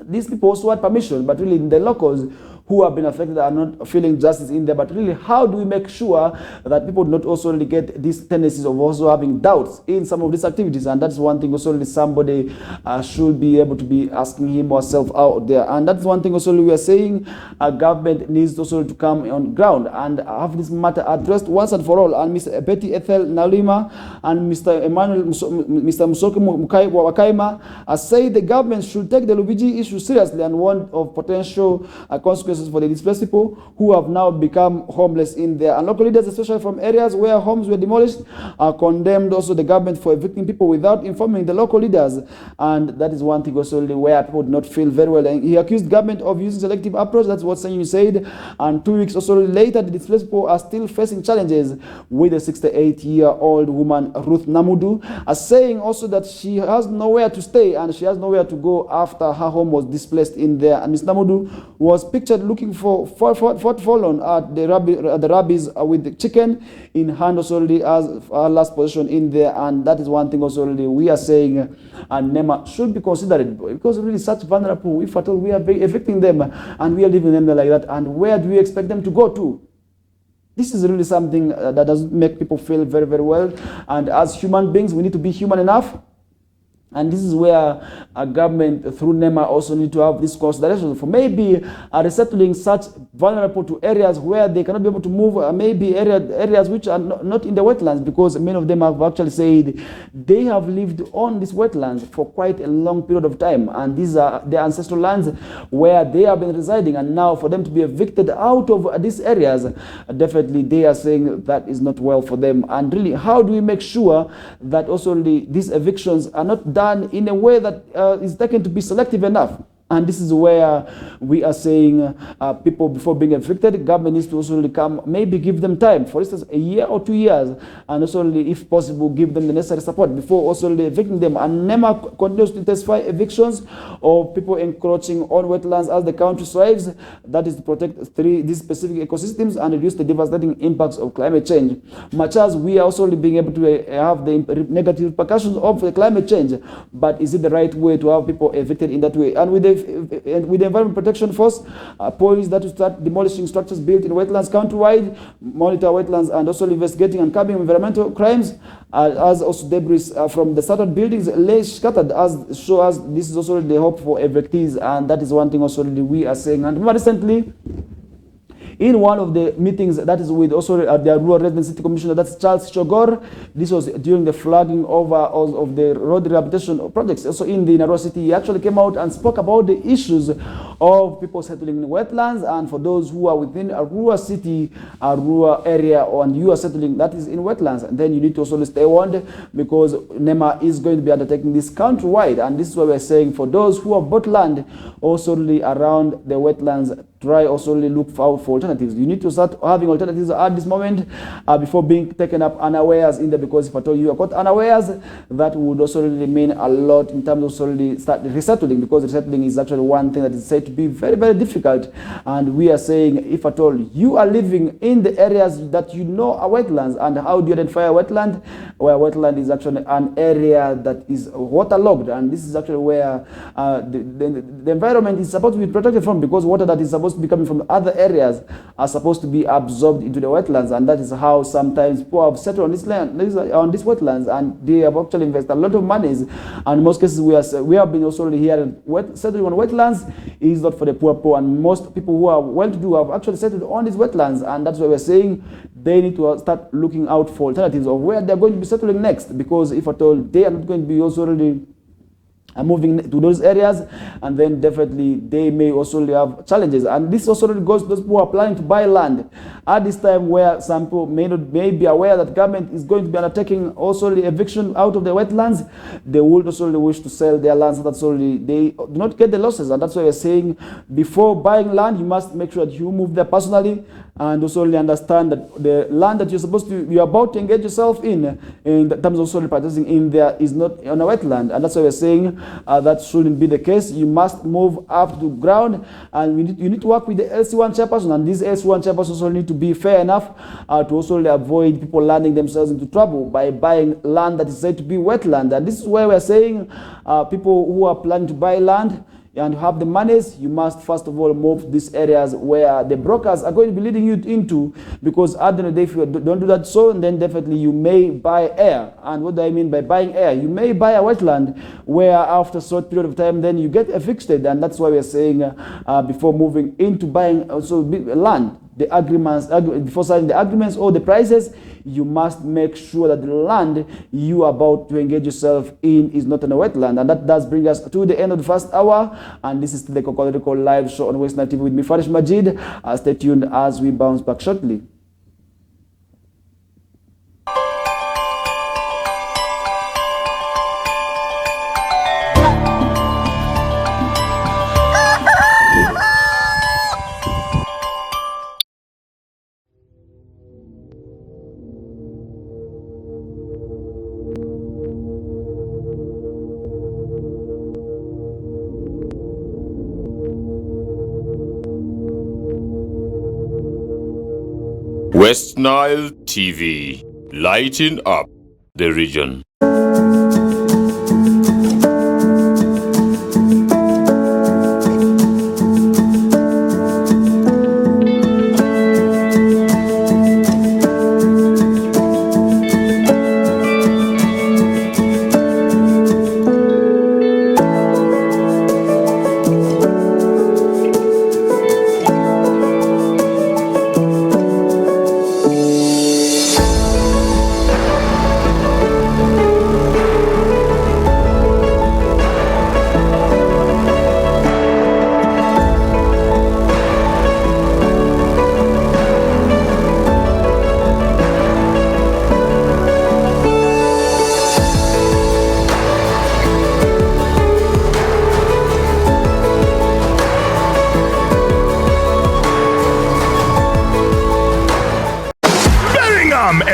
Speaker 1: these people also had permission, but really the locals who have been affected are not feeling justice in there. But really, how do we make sure that people do not also really get these tendencies of also having doubts in some of these activities? And that's one thing also really somebody should be able to be asking him or herself out there. And that's one thing also really we are saying government needs also to come on ground and have this matter addressed once and for all. And Mr. Betty Ethel Nalima and Mr. Mr. Musoke Wakaima say the government should take the Lubigi issue seriously and warn of potential consequences for the displaced people who have now become homeless in there. And local leaders, especially from areas where homes were demolished, condemned also the government for evicting people without informing the local leaders. And that is one thing also where people do not feel very well. And he accused government of using selective approach. That's what Sanyu said. And 2 weeks also later, the displaced people are still facing challenges, with a 68-year-old woman, Ruth Namudu, saying also that she has nowhere to stay and she has nowhere to go after her home was displaced in there. And Ms. Namudu was pictured looking for fallen at the rabbis with the chicken in hand also as our last position in there. And that is one thing also we are saying and NEMA should be considered, because really such vulnerable, if at all we are evicting them and we are leaving them there like that, and where do we expect them to go to? This is really something that doesn't make people feel very, very well. And as human beings, we need to be human enough. And this is where a government through NEMA also need to have this consideration for maybe resettling such vulnerable to areas where they cannot be able to move, maybe areas which are not in the wetlands, because many of them have actually said they have lived on these wetlands for quite a long period of time, and these are their ancestral lands where they have been residing. And now for them to be evicted out of these areas, definitely they are saying that is not well for them. And really, how do we make sure that also these evictions are not done in a way that is taken to be selective enough? And this is where we are saying people, before being evicted, government needs to also come, maybe give them time, for instance, a year or 2 years, and also, if possible, give them the necessary support before also evicting them. And NEMA continues to intensify evictions of people encroaching on wetlands as the country strives, that is to protect these specific ecosystems and reduce the devastating impacts of climate change. Much as we are also being able to have the negative repercussions of the climate change, but is it the right way to have people evicted in that way? And with the Environment Protection Force, police that will start demolishing structures built in wetlands countrywide, monitor wetlands, and also investigating and curbing environmental crimes, as also debris from the started buildings lay scattered, as shows this is also the hope for evictees. And that is one thing also we are saying. And more recently, in one of the meetings that is with also the Rural Resident City Commissioner, that's Charles Chogor, this was during the flagging over of the road rehabilitation projects. Also in the Narrow City, he actually came out and spoke about the issues of people settling in wetlands. And for those who are within a rural city, a rural area, and you are settling that is in wetlands, then you need to also stay warned, because NEMA is going to be undertaking this countrywide. And this is what we're saying, for those who have bought land also around the wetlands, try also look out for alternatives. You need to start having alternatives at this moment before being taken up unawares in there, because if at all you are caught unawares, that would also remain a lot in terms of start resettling, because resettling is actually one thing that is said to be very, very difficult. And we are saying, if at all you are living in the areas that you know are wetlands, and how do you identify a wetland? Where wetland is actually an area that is waterlogged, and this is actually where the environment is supposed to be protected from, because water that is supposed to be coming from other areas are supposed to be absorbed into the wetlands. And that is how sometimes people have settled on this land, on these wetlands, and they have actually invested a lot of monies. And in most cases we have been also hearing settling on wetlands is not for the poor, and most people who are well-to-do have actually settled on these wetlands. And that's why we're saying they need to start looking out for alternatives of where they're going to be settling next, because if at all they are not going to be also really moving to those areas, and then definitely they may also have challenges. And this also goes to those who are planning to buy land at this time, where some people may be aware that government is going to be undertaking also the eviction out of the wetlands. They would also wish to sell their lands so that they do not get the losses. And that's why we're saying, before buying land, you must make sure that you move there personally, and also understand that the land that you're about to engage yourself in terms of also practicing in there is not on a wetland. And that's why we're saying that shouldn't be the case. You must move up to ground, and you need to work with the LC1 chairperson, and these LC1 chairpersons also need to be fair enough to also avoid people landing themselves into trouble by buying land that is said to be wetland. And this is where we're saying people who are planning to buy land and have the monies, you must first of all move to these areas where the brokers are going to be leading you into, because at the end of the day, if you don't do that, so then definitely you may buy air. And what do I mean by buying air? You may buy a wetland where after a short period of time then you get evicted. And that's why we're saying before moving into buying also land, the agreements, before signing the agreements or the prices, you must make sure that the land you are about to engage yourself in is not in a wetland. And that does bring us to the end of the first hour. And this is the KOKOLIRIKO live show on Western TV with me, Farish Majid. Stay tuned as we bounce back shortly.
Speaker 3: West Nile TV, lighting up the region.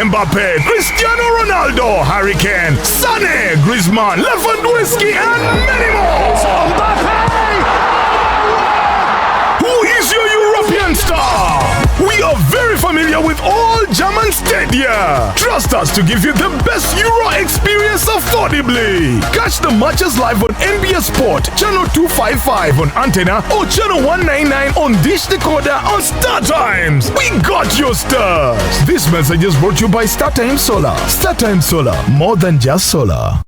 Speaker 2: Mbappe, Cristiano Ronaldo, Harry Kane, Sané, Griezmann, Lewandowski, and many more. Who is your European star? We are very familiar with all German stadia. Trust us to give you the best Euro experience affordably. Catch the matches live on NBA Sport, channel 255 on antenna or channel 199 on Dish Decoder on Star Times. We got your stars. This message is brought to you by StarTimes Solar. StarTimes Solar, more than just solar.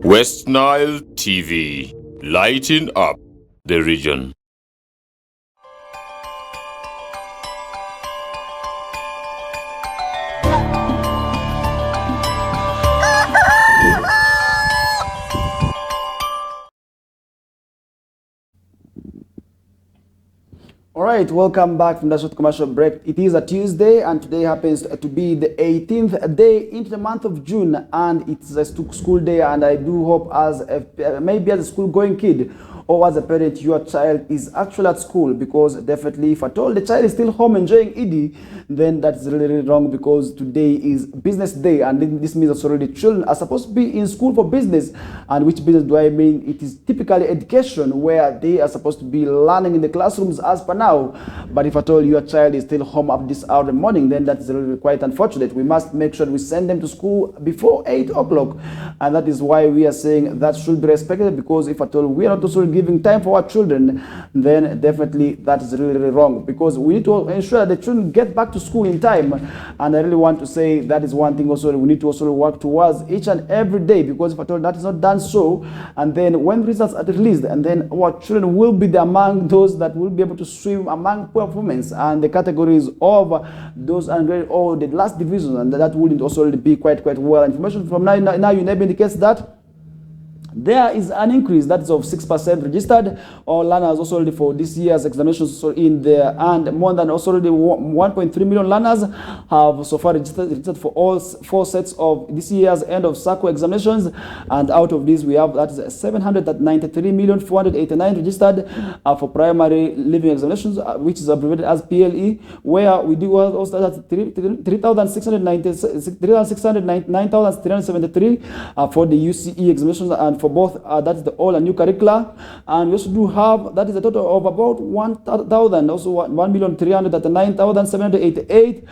Speaker 3: West Nile TV, lighting up the region.
Speaker 1: All right, welcome back from that short commercial break. It is a Tuesday, and today happens to be the 18th day into the month of June, and it's a school day. And I do hope, as maybe as a school-going kid or as a parent, your child is actually at school, because definitely, if at all the child is still home enjoying Eid, then that's really, really wrong, because today is business day, and this means that already children are supposed to be in school for business. And which business do I mean? It is typically education, where they are supposed to be learning in the classrooms as per now. But if at all your child is still home up this hour in the morning, then that's really quite unfortunate. We must make sure we send them to school before 8 o'clock, and that is why we are saying that should be respected, because if at all we are not also giving time for our children, then definitely that is really, really wrong, because we need to ensure that the children get back to school in time. And I really want to say that is one thing also we need to also work towards each and every day, because if at all that is not done so, and then when results are released, and then our children will be among those that will be able to swim among poor performance and the categories of those ungraded or the last divisions, and that wouldn't also be quite well. Information from now you never indicates that there is an increase that is of 6% registered or learners also already for this year's examinations also in there, and more than also already 1.3 million learners have so far registered for all 4 sets of this year's end of circle examinations. And out of these, we have that is 793,489 registered for primary living examinations, which is abbreviated as PLE, where we do also that's 3,699,373 for the UCE examinations, and for both that is the old and new curricula. And we also do have that is a total of about 1,000, also 1,309,788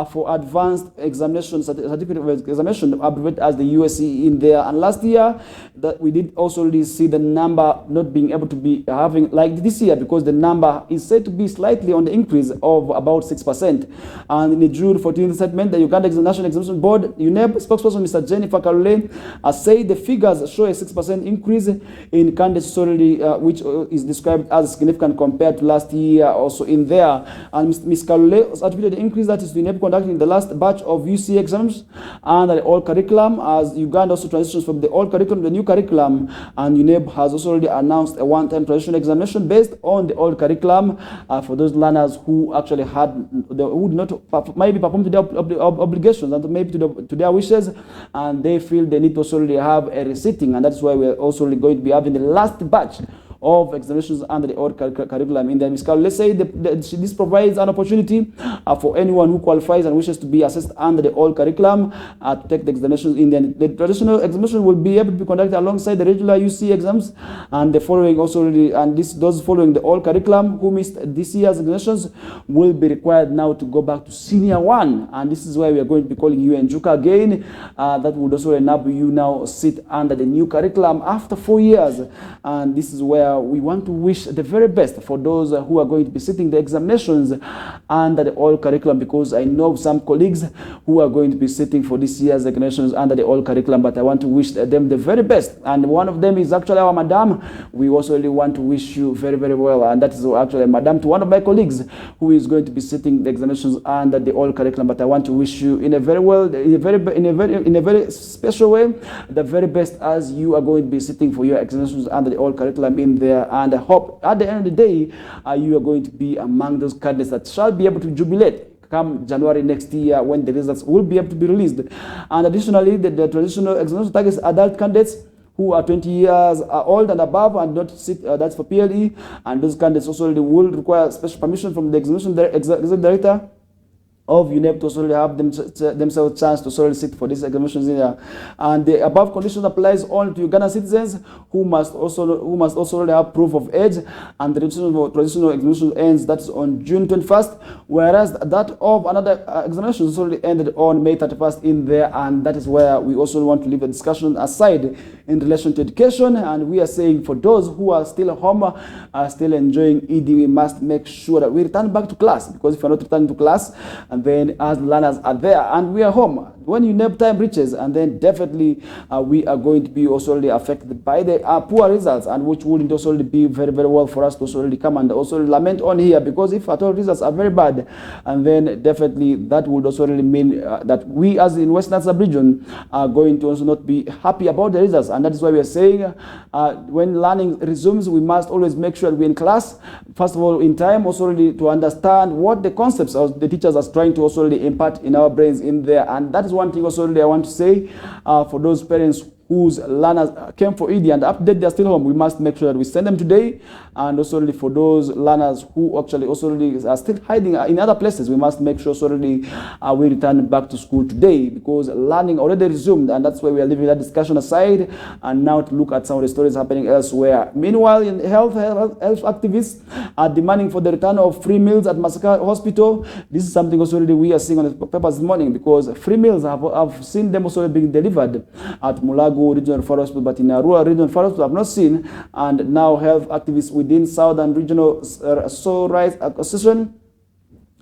Speaker 1: for advanced examination certificate of examination, abbreviated as the USE in there. And last year that we did also really see the number not being able to be having like this year, because the number is said to be slightly on the increase of about 6%. And in the June 14th statement, the Uganda National Examination Board UNEB spokesperson Mr. Jennifer Kalule said the figures show a 6% increase in candidates solely, which is described as significant compared to last year also in there. And Ms. Kalule attributed the increase that is to enable conducting the last batch of UC exams and the old curriculum, as Uganda also transitions from the old curriculum to the new curriculum. And UNEB has also already announced a one-time transition examination based on the old curriculum for those learners who actually would not maybe perform to their obligations and maybe to their wishes, and they feel they need to also really have a resitting, and that's why we're also going to be having the last batch of examinations under the old curriculum in the MSCAL. Let's say this provides an opportunity for anyone who qualifies and wishes to be assessed under the old curriculum to take the examinations in the traditional examination will be able to be conducted alongside the regular UC exams, and the following also those following the old curriculum who missed this year's examinations will be required now to go back to senior 1, and this is why we are going to be calling you Njuka again. That would also enable you now sit under the new curriculum after 4 years, and this is where we want to wish the very best for those who are going to be sitting the examinations under the old curriculum, because I know some colleagues who are going to be sitting for this year's examinations under the old curriculum, but I want to wish them the very best. And one of them is actually our madam. We also really want to wish you very, very well, and that is actually madam to one of my colleagues who is going to be sitting the examinations under the old curriculum. But I want to wish you in a very very special way the very best as you are going to be sitting for your examinations under the old curriculum in there, and I hope at the end of the day you are going to be among those candidates that shall be able to jubilate come January next year when the results will be able to be released. And additionally, the traditional examination targets adult candidates who are 20 years old and above and not sit, that's for PLE, and those candidates also will require special permission from the examination director of UNEP to also have themselves a chance to sit for these examinations in there. And the above condition applies only to Ugandan citizens who must also have proof of age, and the traditional examination ends that is on June 21st, whereas that of another examination is already ended on May 31st in there. And that is where we also want to leave the discussion aside in relation to education. And we are saying for those who are still home, are still enjoying ED, we must make sure that we return back to class, because if you're not returning to class, and then as learners are there and we are home, when you nap time reaches, and then definitely we are going to be also really affected by the poor results, and which wouldn't also really be very, very well for us to also really come and also lament on here, because if at all results are very bad, and then definitely that would also really mean that we as in Western Sub-region are going to also not be happy about the results. And that is why we are saying when learning resumes, we must always make sure that we're in class, first of all in time, also really to understand what the concepts of the teachers are trying to also really impart in our brains in there. And that is one thing also really I want to say for those parents whose learners came for ED and update they're still home, we must make sure that we send them today. And also really for those learners who actually also really are still hiding in other places, we must make sure so really we return back to school today, because learning already resumed. And that's why we are leaving that discussion aside and now to look at some of the stories happening elsewhere. Meanwhile, in health activists are demanding for the return of free meals at Masaka Hospital. This is something also really we are seeing on the papers this morning, because free meals have seen them also being delivered at Mulago Regional Forest Hospital, but in Arua Regional Forest Hospital I've not seen. And now health activists within Southern Regional Soil Rights Association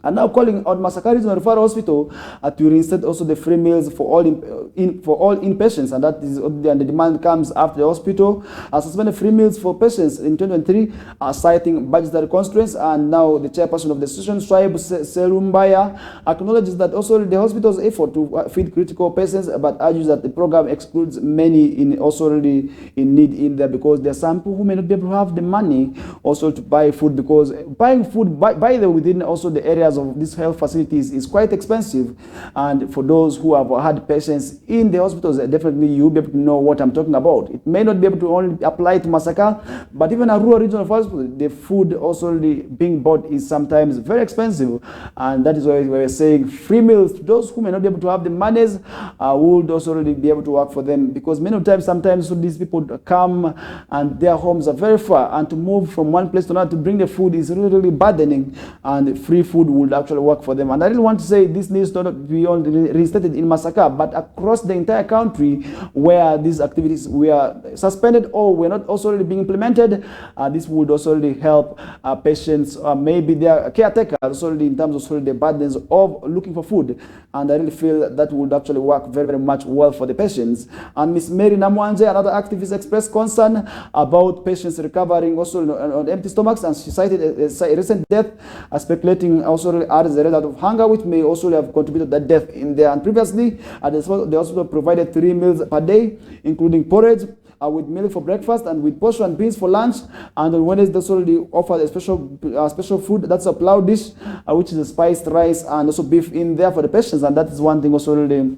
Speaker 1: are now calling on Masaka Regional Referral Hospital to reinstate also the free meals for all inpatients, and that is and the demand comes after the hospital suspended free meals for patients in 2023, citing budgetary constraints. And now the chairperson of the association, Swaib Serumbaya, acknowledges that also the hospital's effort to feed critical patients, but argues that the program excludes many in also really in need in there, because there are some people who may not be able to have the money also to buy food, because buying food by the within also the areas of these health facilities is quite expensive. And for those who have had patients in the hospitals, definitely you'll be able to know what I'm talking about. It may not be able to only apply to Masaka, but even a rural regional hospital, the food also being bought is sometimes very expensive. And that is why we're saying free meals to those who may not be able to have the monies would also really be able to work for them, because many times sometimes these people come and their homes are very far, and to move from one place to another to bring the food is really, really burdening, and free food would actually work for them. And I really want to say this needs to not be only reinstated in Masaka, but across the entire country where these activities were suspended or were not also really being implemented. This would also really help patients, maybe their caretakers, also really in terms of really the burdens of looking for food. And I really feel that would actually work very, very much well for the patients. And Miss Mary Namwanje, another activist, expressed concern about patients recovering also on empty stomachs, and she cited a recent death, speculating also as a result of hunger, which may also have contributed to that death in there. And previously, the hospital provided 3 meals per day, including porridge with milk for breakfast and with portion and beans for lunch. And on Wednesday, they also offered a special food, that's a plow dish, which is a spiced rice and also beef in there for the patients. And that is one thing also really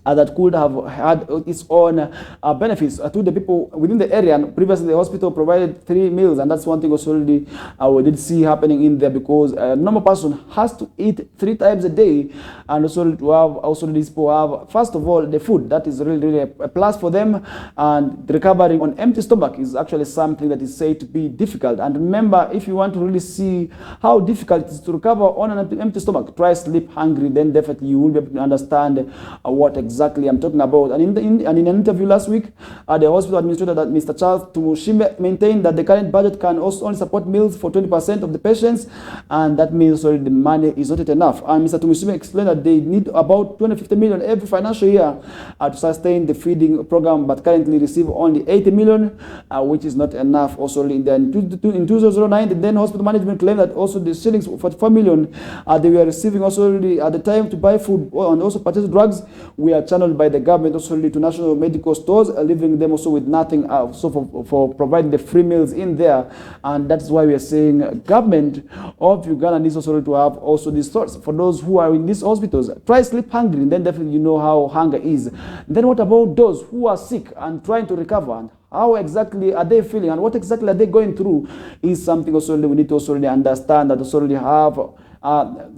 Speaker 1: that could have had its own benefits to the people within the area. And previously, the hospital provided 3 meals, and that's one thing also really we did see happening in there, because a normal person has to eat 3 times a day, and also to have also these people have first of all the food that is really, really a plus for them. And recovering on empty stomach is actually something that is said to be difficult. And remember, if you want to really see how difficult it is to recover on an empty stomach, try sleep hungry. Then definitely you will be able to understand what exactly I'm talking about. And in an interview last week, the hospital administrator, that Mr. Charles Tumushime, maintained that the current budget can also only support meals for 20% of the patients, and that means the money is not enough. And Mr. Tumushime explained that they need about 250 million every financial year to sustain the feeding program, but currently receive only 80 million, which is not enough. Also in 2009, the then hospital management claimed that also the shillings for 4 million they were receiving also at the time to buy food and also purchase drugs were channeled by the government also to national medical stores, leaving them also with nothing for providing the free meals in there. And that's why we are saying government of Uganda needs also to have also these thoughts for those who are in these hospitals. Try sleep hungry, and then definitely you know how hunger is. Then what about those who are sick and trying to recover? And how exactly are they feeling, and what exactly are they going through is something also we need to also really understand, that also really have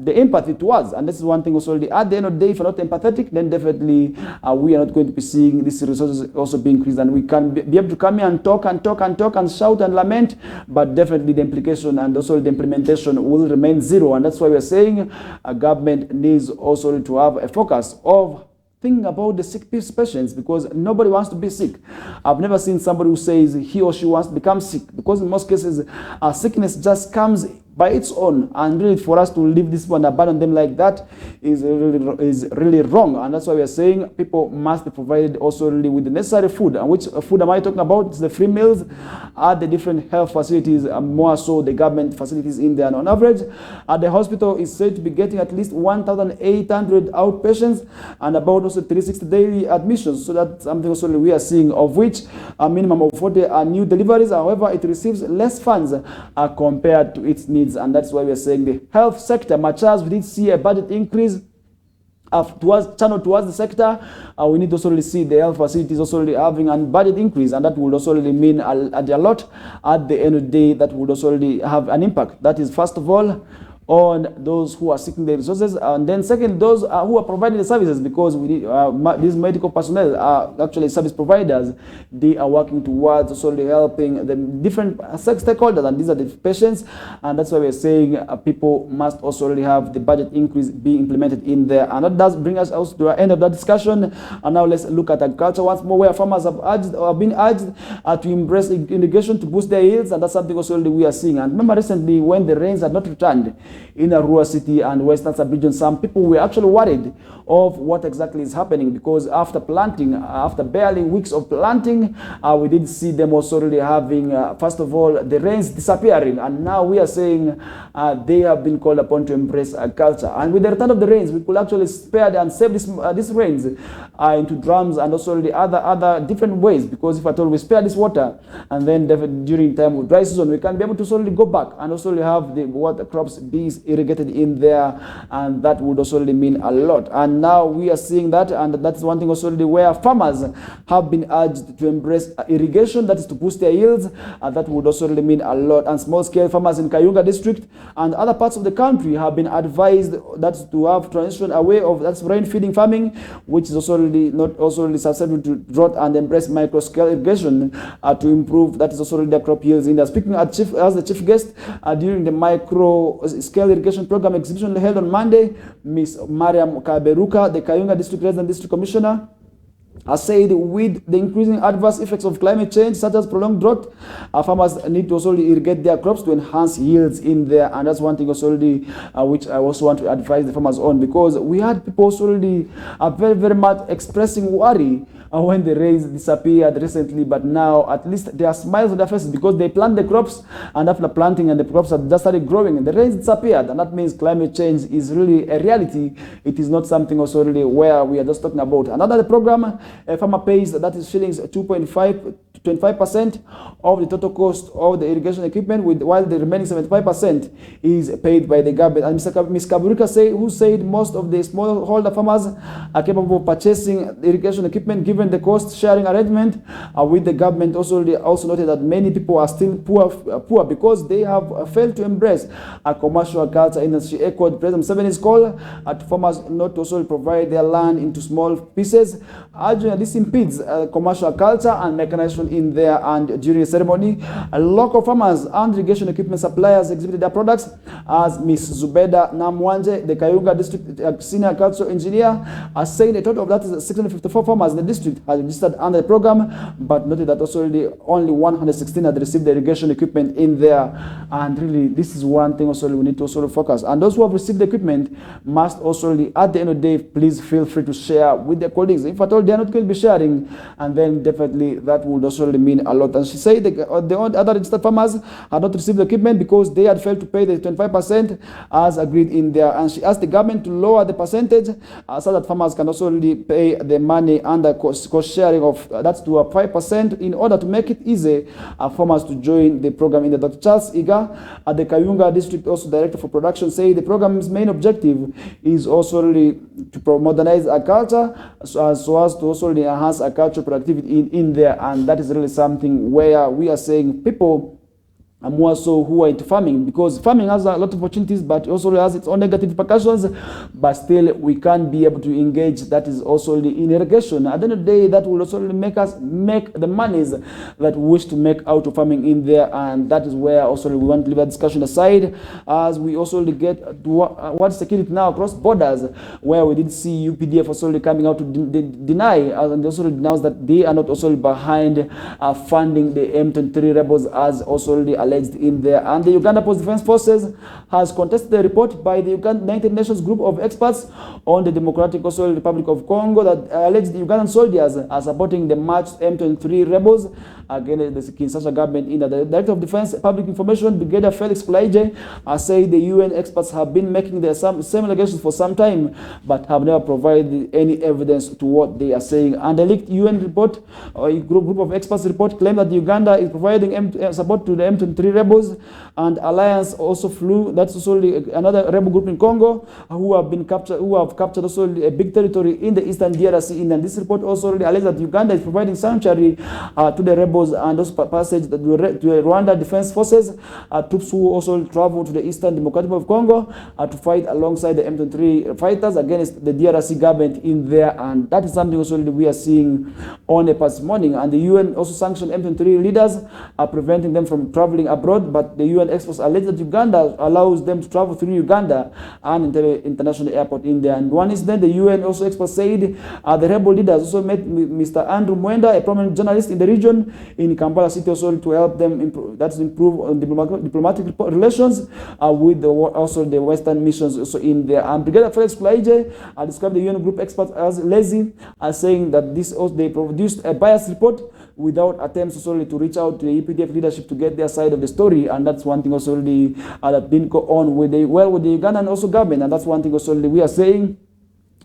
Speaker 1: the empathy towards. And this is one thing also really, at the end of the day, if you're not empathetic, then definitely we are not going to be seeing these resources also being increased. And we can be able to come here and talk and shout and lament, but definitely the implication and also the implementation will remain zero. And that's why we're saying government needs also to have a focus of thinking about the sick patients, because nobody wants to be sick. I've never seen somebody who says he or she wants to become sick, because in most cases, sickness just comes by its own, and really for us to leave this one, abandon them like that is really wrong. And that's why we are saying people must be provided also really with the necessary food. And which food am I talking about? It's the free meals at the different health facilities, more so the government facilities in there. And on average, at the hospital is said to be getting at least 1,800 outpatients and about also 360 daily admissions. So that's something also we are seeing, of which a minimum of 40 are new deliveries. However, it receives less funds compared to its needs. And that's why we are saying the health sector, much as we did see a budget increase channel towards the sector, we need to also really see the health facilities also really having a budget increase, and that would also really mean a lot at the end of the day. That would also really have an impact. That is, first of all, on those who are seeking the resources, and then second, those who are providing the services, because we need, these medical personnel are actually service providers. They are working towards also helping the different stakeholders, and these are the patients, and that's why we're saying people must also really have the budget increase be implemented in there. And that does bring us also to the end of that discussion. And now let's look at agriculture once more, where farmers have been urged to embrace irrigation to boost their yields, and that's something also we are seeing. And remember recently, when the rains had not returned in Arua City and Western Sub-region, some people were actually worried of what exactly is happening, because after planting, after barely weeks of planting, we did see them also really having, first of all, the rains disappearing, and now we are saying they have been called upon to embrace agriculture. And with the return of the rains, we could actually spare and save these rains into drums and also the other different ways, because if at all we spare this water, and then during time of dry season, we can be able to solely go back and also have the water crops be irrigated in there, and that would also mean a lot. And now we are seeing that, and that's one thing also where farmers have been urged to embrace irrigation, that is to boost their yields, and that would also mean a lot. And small scale farmers in Kayunga district and other parts of the country have been advised that to have transition away of that's rain feeding farming, which is also not also susceptible to drought, and embrace micro scale irrigation to improve, that is also their crop yields in there. Speaking as the chief guest during the micro scale irrigation program exhibition held on Monday, Miss Mariam Kaberuka, the Kayunga District Resident District Commissioner, has said with the increasing adverse effects of climate change, such as prolonged drought, farmers need to also irrigate their crops to enhance yields in there. And that's one thing also which I also want to advise the farmers on, because we had people also very, very much expressing worry when the rains disappeared recently, but now at least there are smiles on their faces, because they plant the crops, and after planting and the crops have just started growing and the rains disappeared, and that means climate change is really a reality. It is not something also really where we are just talking about. Another program, a farmer pays, that is shillings 2.5 to 25% of the total cost of the irrigation equipment, while the remaining 75% is paid by the government. And Ms. Kaburika who said most of the smallholder farmers are capable of purchasing irrigation equipment given the cost sharing arrangement with the government. Also noted that many people are still poor because they have failed to embrace a commercial agriculture industry. Echoed President Museveni's call at farmers not to also provide their land into small pieces, urging this impedes commercial agriculture and mechanization in there. And during the ceremony, local farmers and irrigation equipment suppliers exhibited their products, as Ms. Zubeda Namwanje, the Kayunga District Senior Agricultural Engineer, saying a total of that is 654 farmers in the district had registered under the program, but noted that also only 116 had received the irrigation equipment in there. And really, this is one thing also we need to also focus. And those who have received the equipment must also, at the end of the day, please feel free to share with their colleagues. If at all they are not going to be sharing, and then definitely that would also mean a lot. And she said the other registered farmers had not received the equipment because they had failed to pay the 25% as agreed in there. And she asked the government to lower the percentage so that farmers can also pay the money under cost sharing of that's to 5% in order to make it easy farmers to join the program. In the Dr. Charles Iga, the Kayunga District also Director for Production, say the program's main objective is also to modernize agriculture so as to also enhance agricultural productivity in there. And that is really something where we are saying people more so who are into farming, because farming has a lot of opportunities but also has its own negative repercussions, but still we can't be able to engage. That is also in irrigation. At the end of the day, that will also make us make the monies that we wish to make out of farming in there, and that is where also we want to leave that discussion aside, as we also get to what security now across borders, where we did see UPDF also coming out to deny and also denounce that they are not also behind funding the M23 rebels as also alleged in there. And the Uganda Post Defense Forces has contested the report by the United Nations group of experts on the Democratic Republic of Congo that alleged the Ugandan soldiers are supporting the March M23 rebels against the Kinshasa government. In the Director of Defense Public Information, Brigadier Felix Kulaije, said the UN experts have been making the same allegations for some time, but have never provided any evidence to what they are saying. And the leaked UN report, a group of experts report, claimed that Uganda is providing support to the M23 rebels, and Alliance also flew. That's also another rebel group in Congo who have captured also a big territory in the eastern DRC. And this report also alleged that Uganda is providing sanctuary to the rebels and also passage to Rwanda Defense Forces, troops who also travel to the Eastern Democratic Republic of Congo to fight alongside the M23 fighters against the DRC government in there. And that is something also we are seeing on the past morning. And the UN also sanctioned M23 leaders, preventing them from traveling abroad, but the UN experts allege that Uganda allows them to travel through Uganda and international airport in there. And one incident, the UN also experts said the rebel leaders also met Mr. Andrew Mwenda, a prominent journalist in the region, in Kampala City, also to help them improve on diplomatic relations with also the Western missions also in there. And Brigadier Felix Kulaije described the UN group experts as lazy, saying that they produced a biased report without attempts also to reach out to the EPDF leadership to get their side of the story. And that's one thing also that didn't go on with the Ugandan also government. And that's one thing also we are saying,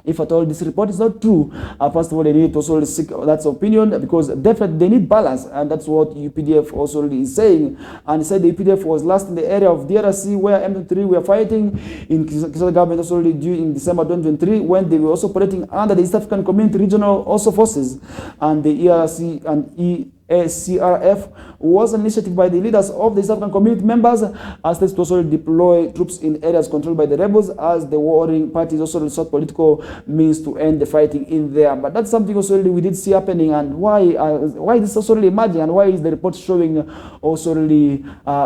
Speaker 1: if at all this report is not true, first of all, they need to also seek that opinion, because definitely they need balance, and that's what UPDF also is saying. And he said the UPDF was last in the area of DRC where M23 were fighting in Kinshasa government also due in December 2023, when they were also operating under the East African Community Regional also forces, and the ERC and EACRF was an initiative by the leaders of the East African community members as they also deploy troops in areas controlled by the rebels, as the warring parties also sought political means to end the fighting in there. But that's something also we did see happening, and why this also emerging, and why is the report showing also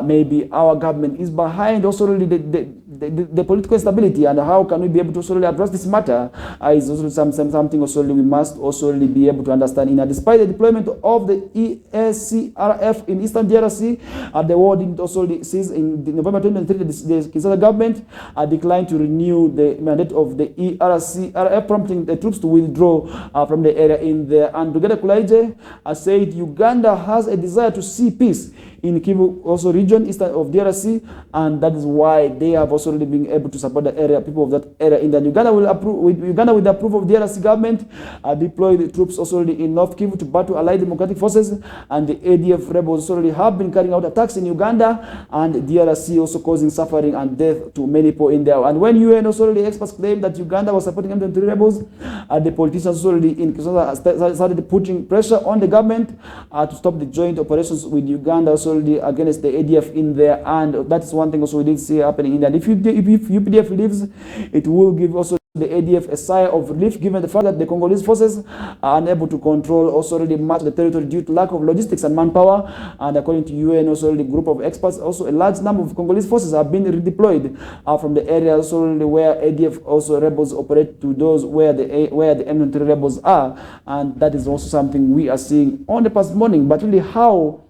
Speaker 1: maybe our government is behind also the political instability, and how can we be able to also address this matter is also something also we must also be able to understand. Despite the deployment of the EACRF in Eastern DRC, the war didn't also cease in November 2023. The Kinshasa government declined to renew the mandate of the EACRF, prompting the troops to withdraw from the area in there. And Brigadier Kulaije said Uganda has a desire to see peace in Kivu also region eastern of DRC, and that is why they have also been able to support the area, people of that area. In the Uganda will approve with the approval of the DRC government, deploy the troops also in North Kivu to battle allied democratic forces, and the ADF rebels already have been carrying out attacks in Uganda and DRC, also causing suffering and death to many people in there. And when UN also experts claimed that Uganda was supporting M23 rebels, the politicians already in Kinshasa started putting pressure on the government to stop the joint operations with Uganda also against the ADF in there. And that's one thing also we did see happening in that. If UPDF leaves, it will give also the ADF a sigh of relief, given the fact that the Congolese forces are unable to control also already much the territory due to lack of logistics and manpower. And according to UN, also the group of experts, also a large number of Congolese forces have been redeployed from the areas also where ADF also rebels operate to those where the M23 rebels are. And that is also something we are seeing on the past morning. But really, how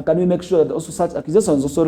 Speaker 1: can we make sure that also such accusations also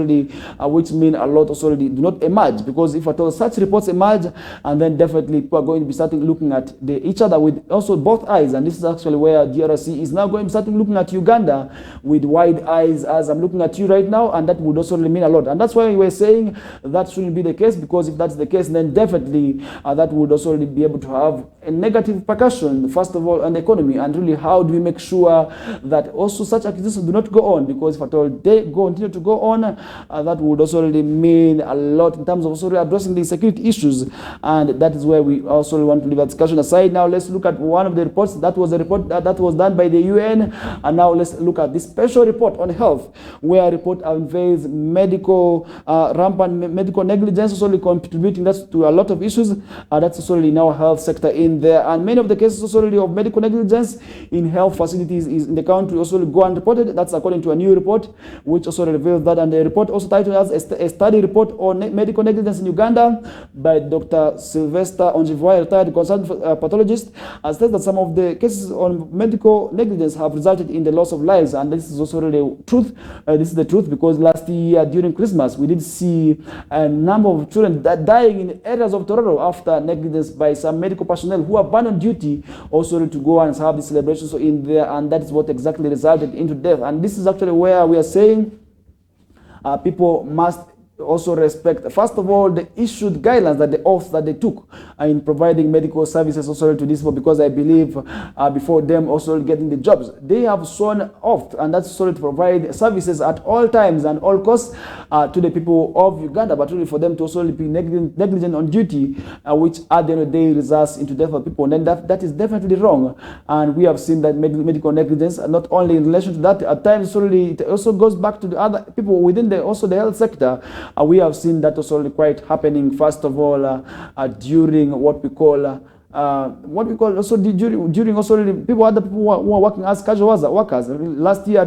Speaker 1: which mean a lot also do not emerge? Because if at all such reports emerge, and then definitely people are going to be starting looking at each other with also both eyes. And this is actually where DRC is now going to be starting looking at Uganda with wide eyes, as I'm looking at you right now, and that would also mean a lot. And that's why we were saying that shouldn't be the case, because if that's the case, then definitely that would also be able to have a negative repercussion, first of all, on the economy. And really, how do we make sure that also such accusations do not go on? Because because if at all they continue to go on, that would also really mean a lot in terms of also addressing the security issues, and that is where we also want to leave that discussion aside. Now let's look at one of the reports. That was a report that was done by the UN, and now let's look at this special report on health, where a report unveils rampant medical negligence, also contributing that to a lot of issues. That's also in our health sector in there, and many of the cases also of medical negligence in health facilities is in the country also go unreported. That's according to a new report which also reveals that, and the report also titled as a study report on medical negligence in Uganda by Dr. Sylvester Onjivwai, retired consultant pathologist, says that some of the cases on medical negligence have resulted in the loss of lives, and this is also really truth. This is the truth, because last year during Christmas we did see a number of children dying in areas of Tororo after negligence by some medical personnel who abandoned duty also to go and have the celebrations in there, and that is what exactly resulted into death. And this is actually where we are saying people must also respect, first of all, the issued guidelines, that the oaths that they took in providing medical services also to these people, because I believe before them also getting the jobs, they have sworn oath, and that's also to provide services at all times and all costs to the people of Uganda, but really for them to also be negligent on duty, which at the end of the day results into death of people. And then that is definitely wrong, and we have seen that medical negligence, not only in relation to that, at times it also goes back to the other people within the health sector. We have seen that also quite happening, first of all, during what we call also during also other people who are working as casual workers. Last year,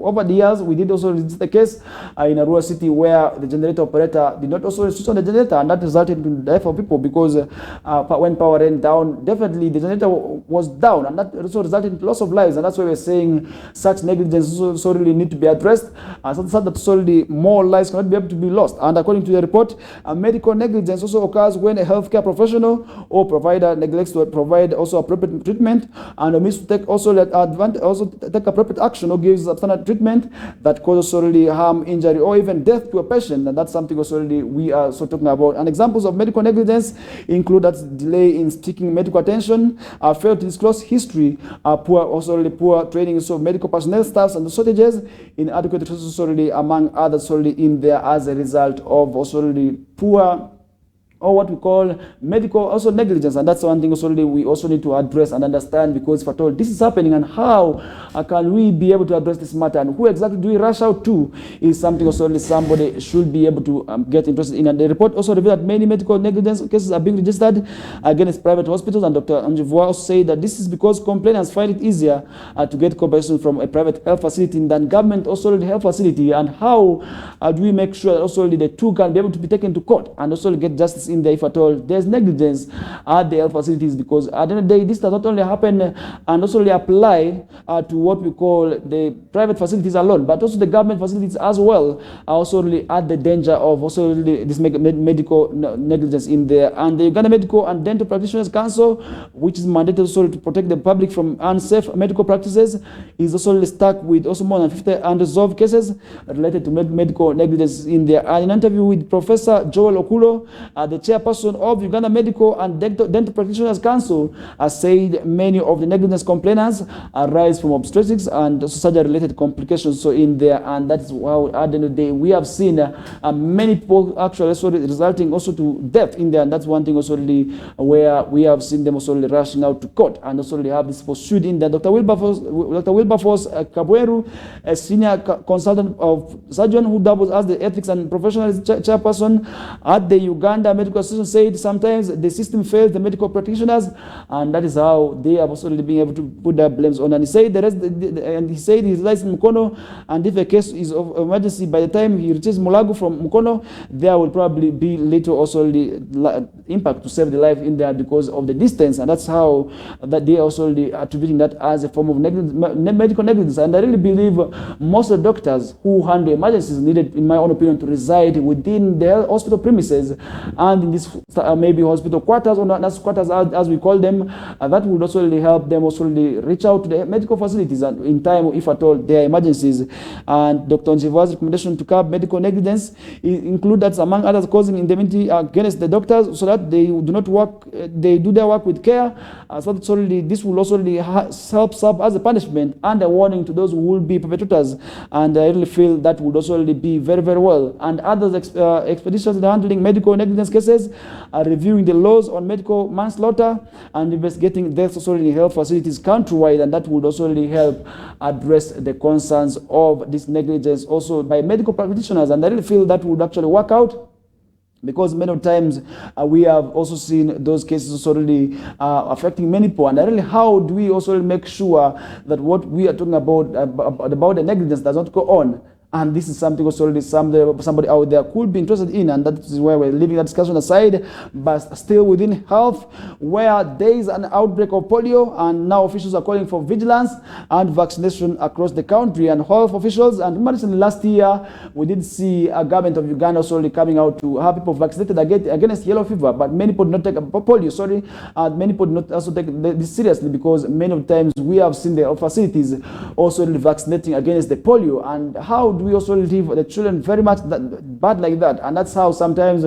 Speaker 1: over the years, we did also register the case in a rural city where the generator operator did not also switch on the generator, and that resulted in the death of people, because when power ran down, definitely the generator was down, and that also resulted in loss of lives. And that's why we're saying such negligence also really need to be addressed, so that solely more lives cannot be able to be lost. And according to the report, medical negligence also occurs when a healthcare professional or provider neglects to provide also appropriate treatment, and omits to take also take appropriate action or gives substandard treatment that causes solely harm, injury, or even death to a patient. And that's something also we are talking about. And examples of medical negligence include that delay in seeking medical attention, fail to disclose history, poor training of medical personnel, staffs, and shortages, inadequate resources among others in there as a result of also poor, or what we call medical also negligence. And that's one thing also we also need to address and understand, because if at all this is happening, and how can we be able to address this matter, and who exactly do we rush out to, is something also somebody should be able to get interested in. And the report also revealed that many medical negligence cases are being registered against private hospitals, and Dr. Onjivwai also said that this is because complainants find it easier to get compensation from a private health facility than government also the health facility. And how do we make sure that also the two can be able to be taken to court and also get justice in there if at all there's negligence at the health facilities? Because at the end of the day, this does not only happen and also apply to what we call the private facilities alone, but also the government facilities as well are also really at the danger of also this medical negligence in there. And the Uganda Medical and Dental Practitioners Council, which is mandated also to protect the public from unsafe medical practices, is also stuck with also more than 50 unresolved cases related to medical negligence in there. And in an interview with Professor Joel Okulo, the chairperson of Uganda Medical and Dental Practitioners Council, said many of the negligence complainants arise from obstetrics and surgery-related complications in there, and that is how at the end of the day we have seen many people actually resulting also to death in there. And that's one thing also where we have seen them also rushing out to court, and also they have this pursued in there. Dr. Wilberforce Kabweru, a senior consultant of surgeon who doubles as the ethics and professionals chairperson at the Uganda Medical Association, said sometimes the system fails the medical practitioners, and that is how they are also being able to put their blames on. And he said he said he lies in Mukono, and if a case is of emergency, by the time he reaches Mulago from Mukono, there will probably be little also the impact to save the life in there because of the distance. And that's how that they are also attributing that as a form of medical negligence. And I really believe most of the doctors who handle emergencies needed, in my own opinion, to reside within the hospital premises and
Speaker 4: and in this maybe hospital quarters or nurse quarters as we call them, that would also really help them also really reach out to the medical facilities and in time if at all there are emergencies. And Dr. Njiva's recommendation to curb medical negligence include that among others causing indemnity against the doctors so that they do not work, they do their work with care. So that really, this will also really help serve as a punishment and a warning to those who will be perpetrators. And I really feel that would also really be very, very well. And others expeditious in handling medical negligence cases, reviewing the laws on medical manslaughter, and investigating deaths also in health facilities countrywide, and that would also really help address the concerns of this negligence also by medical practitioners. And I really feel that would actually work out, because many times we have also seen those cases also really affecting many people. And really, how do we also make sure that what we are talking about the negligence does not go on? And this is something also really somebody out there could be interested in, and that is why we're leaving that discussion aside, but still within health, where there is an outbreak of polio, and now officials are calling for vigilance and vaccination across the country. And health officials, and recently last year, we did see a government of Uganda also really coming out to have people vaccinated against yellow fever, but many people did not take polio, many people did not also take this seriously, because many of the times we have seen the facilities also really vaccinating against the polio. And how do we also leave the children very much bad like that? And that's how sometimes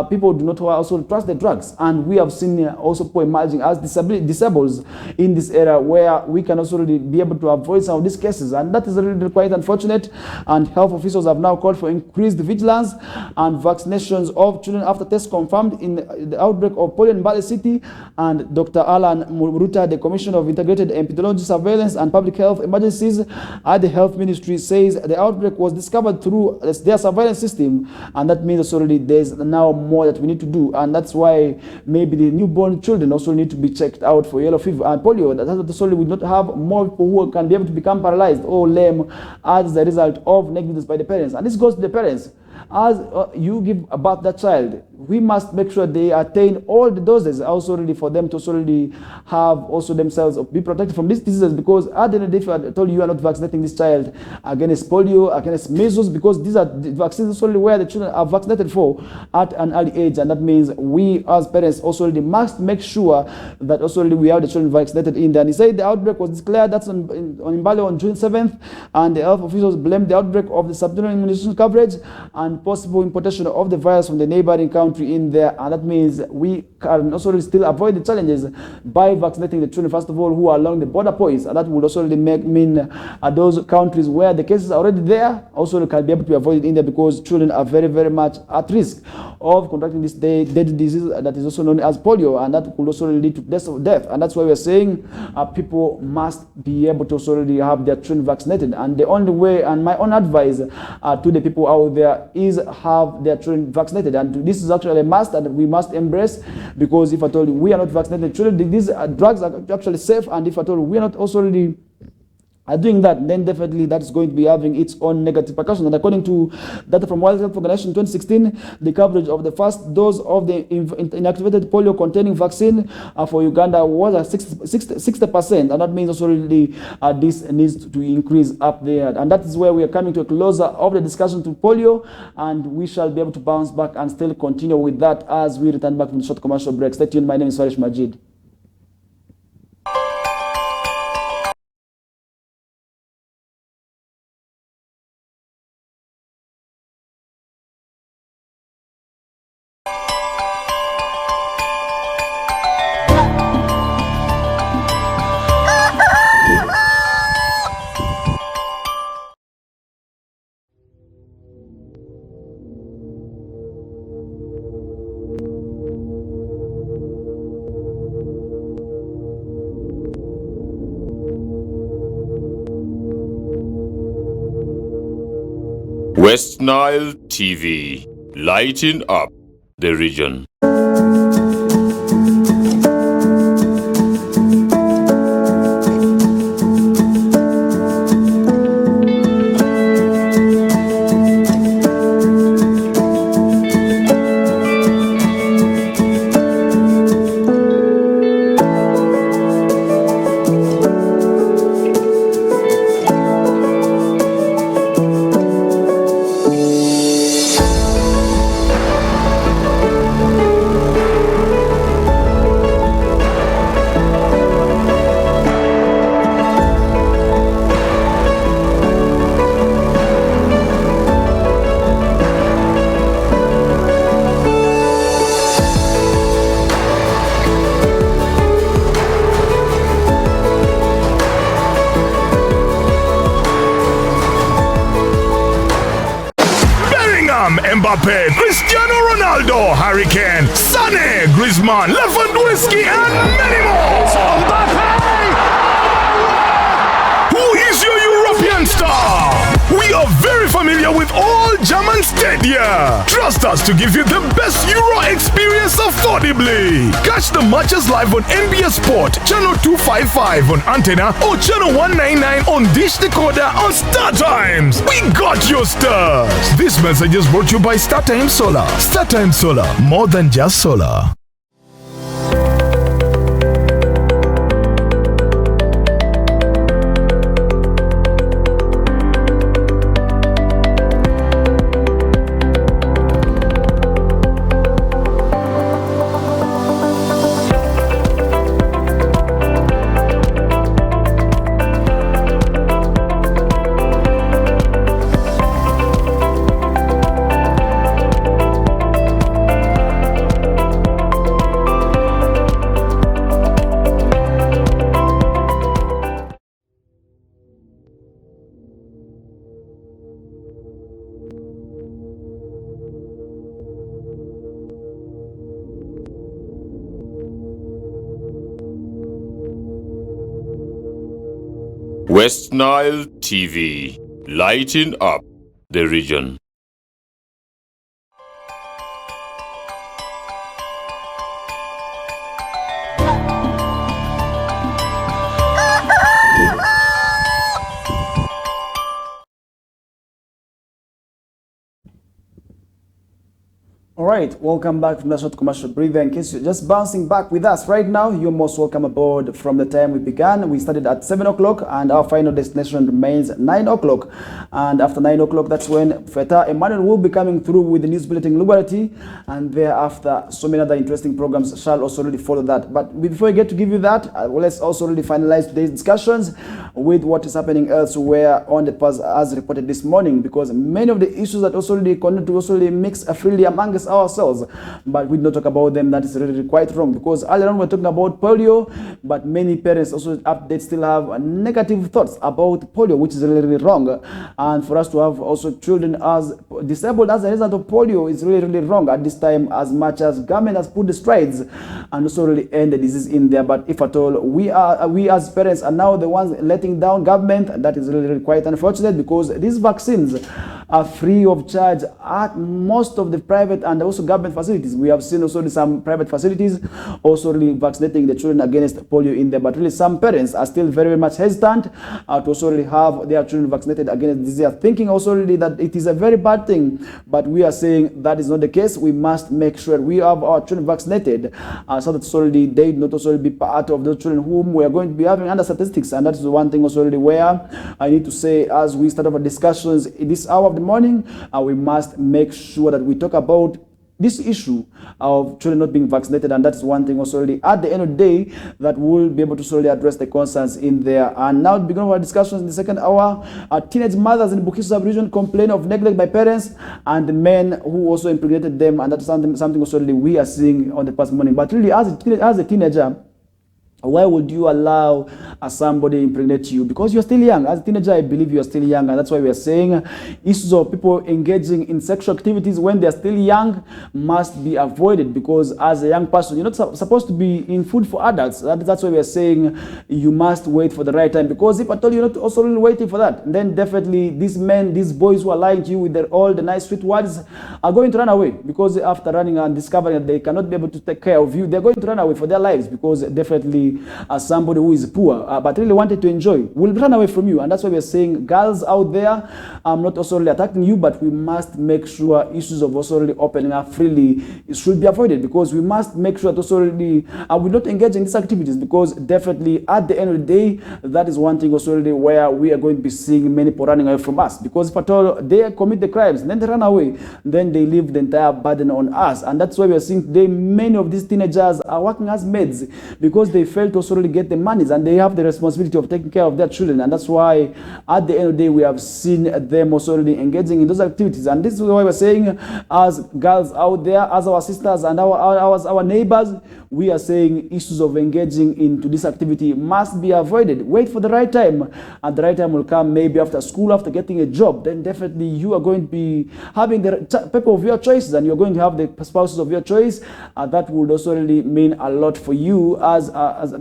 Speaker 4: people do not also trust the drugs. And we have seen also people emerging as disabled in this era, where we can also really be able to avoid some of these cases. And that is really quite unfortunate. And health officials have now called for increased vigilance and vaccinations of children after tests confirmed in the outbreak of polio in Mbale City. And Dr. Alan Muruta, the Commissioner of Integrated Epidemiology Surveillance and Public Health Emergencies at the Health Ministry, says the outbreak was discovered through their surveillance system, and that means already there's now more that we need to do. And that's why maybe the newborn children also need to be checked out for yellow fever and polio. That solely will not have more people who can be able to become paralyzed or lame as a result of negligence by the parents. And this goes to the parents. As you give about that child, we must make sure they attain all the doses also really for them to also really have also themselves be protected from these diseases. Because at the end of the day, if I told you are not vaccinating this child against polio, against measles, because these are the vaccines solely where the children are vaccinated for at an early age. And that means we as parents also really must make sure that also really we have the children vaccinated in there. And he said the outbreak was declared, that's on Mbale on June 7th, and the health officials blamed the outbreak of the subdermal immunization coverage and possible importation of the virus from the neighboring country in there. And that means we can also still avoid the challenges by vaccinating the children, first of all, who are along the border points. And that would also really mean those countries where the cases are already there also can be able to be avoided in there, because children are very, very much at risk of contracting this deadly disease that is also known as polio, and that could also lead to death. And that's why we're saying people must be able to also really have their children vaccinated. And the only way, and my own advice to the people out there, is have their children vaccinated. And this is actually a must that we must embrace, because if at all we are not vaccinated children, these drugs are actually safe, and if at all we are not also really are doing that, then definitely that's going to be having its own negative repercussions. And according to data from World Health Organization 2016, the coverage of the first dose of the inactivated polio-containing vaccine for Uganda was at 60%, and that means also really this needs to increase up there. And that is where we are coming to a closer of the discussion to polio, and we shall be able to bounce back and still continue with that as we return back from the short commercial break. Stay tuned. My name is Farish Majid.
Speaker 3: West Nile TV, lighting up the region.
Speaker 2: Mbappe, Cristiano Ronaldo, Harry Kane, Sané, Griezmann, Lewandowski, and many more. Who is your European star? We are very familiar with all German stadia. Trust us to give you the best Euro experience affordably. Catch the matches live on NBA Sport, channel 255 on antenna or channel 199 on Dish Decoder on Star Times. We got your stars. This message is brought to you by StarTimes Solar. StarTimes Solar, more than just solar.
Speaker 3: West Nile TV, lighting up the region.
Speaker 4: All right, welcome back from the short commercial breather. In case you're just bouncing back with us right now, you're most welcome aboard. From the time we began, we started at 7 o'clock and our final destination remains 9 o'clock. And after 9 o'clock, that's when Feta Emmanuel will be coming through with the news bulletin Liberty. And thereafter, so many other interesting programs shall also really follow that. But before we get to give you that, let's also really finalize today's discussions with what is happening elsewhere on the past as reported this morning, because many of the issues that also really connect to also really mix freely among us ourselves, but we don't talk about them. That is really quite wrong, because earlier on we're talking about polio, but many parents also still have negative thoughts about polio, which is really wrong. And for us to have also children as disabled as a result of polio is really wrong at this time, as much as government has put the strides and also really end the disease in there. But if at all we as parents are now the ones letting down government, that is really quite unfortunate, because these vaccines are free of charge at most of the private and also government facilities. We have seen also some private facilities also really vaccinating the children against polio in there, but really some parents are still very much hesitant to also really have their children vaccinated against disease. They are thinking also really that it is a very bad thing, but we are saying that is not the case. We must make sure we have our children vaccinated so that also really they not also be part of those children whom we are going to be having under statistics. And that is the one thing also really where I need to say, as we start our discussions in this hour of the morning, we must make sure that we talk about this issue of children not being vaccinated, and that's one thing also really at the end of the day that we'll be able to slowly address the concerns in there. And now begin our discussions in the second hour. Teenage mothers in Bukisu sub-region complain of neglect by parents and the men who also impregnated them, and that's something also really we are seeing on the past morning. But really as a teenager, why would you allow somebody impregnate you? Because you're still young. As a teenager, I believe you're still young, and that's why we are saying issues of people engaging in sexual activities when they're still young must be avoided, because as a young person, you're not supposed to be in food for adults. That's why we are saying you must wait for the right time, because if at all you're not also really waiting for that, then definitely these men, these boys who are lying to you with all the nice sweet words are going to run away, because after running and discovering that they cannot be able to take care of you, they're going to run away for their lives, because definitely as somebody who is poor but really wanted to enjoy will run away from you. And that's why we're saying girls out there, I'm not also really attacking you, but we must make sure issues of also really opening up freely should be avoided, because we must make sure that also really we not engage in these activities, because definitely at the end of the day, that is one thing also really where we are going to be seeing many people running away from us, because if at all they commit the crimes, then they run away, then they leave the entire burden on us. And that's why we are seeing today many of these teenagers are working as maids, because they fail to also really get the monies, and they have the responsibility of taking care of their children. And that's why at the end of the day we have seen them also really engaging in those activities. And this is why we're saying, as girls out there, as our sisters and our neighbors, we are saying issues of engaging into this activity must be avoided. Wait for the right time, and the right time will come maybe after school, after getting a job. Then definitely you are going to be having the people of your choices, and you're going to have the spouses of your choice. That would also really mean a lot for you as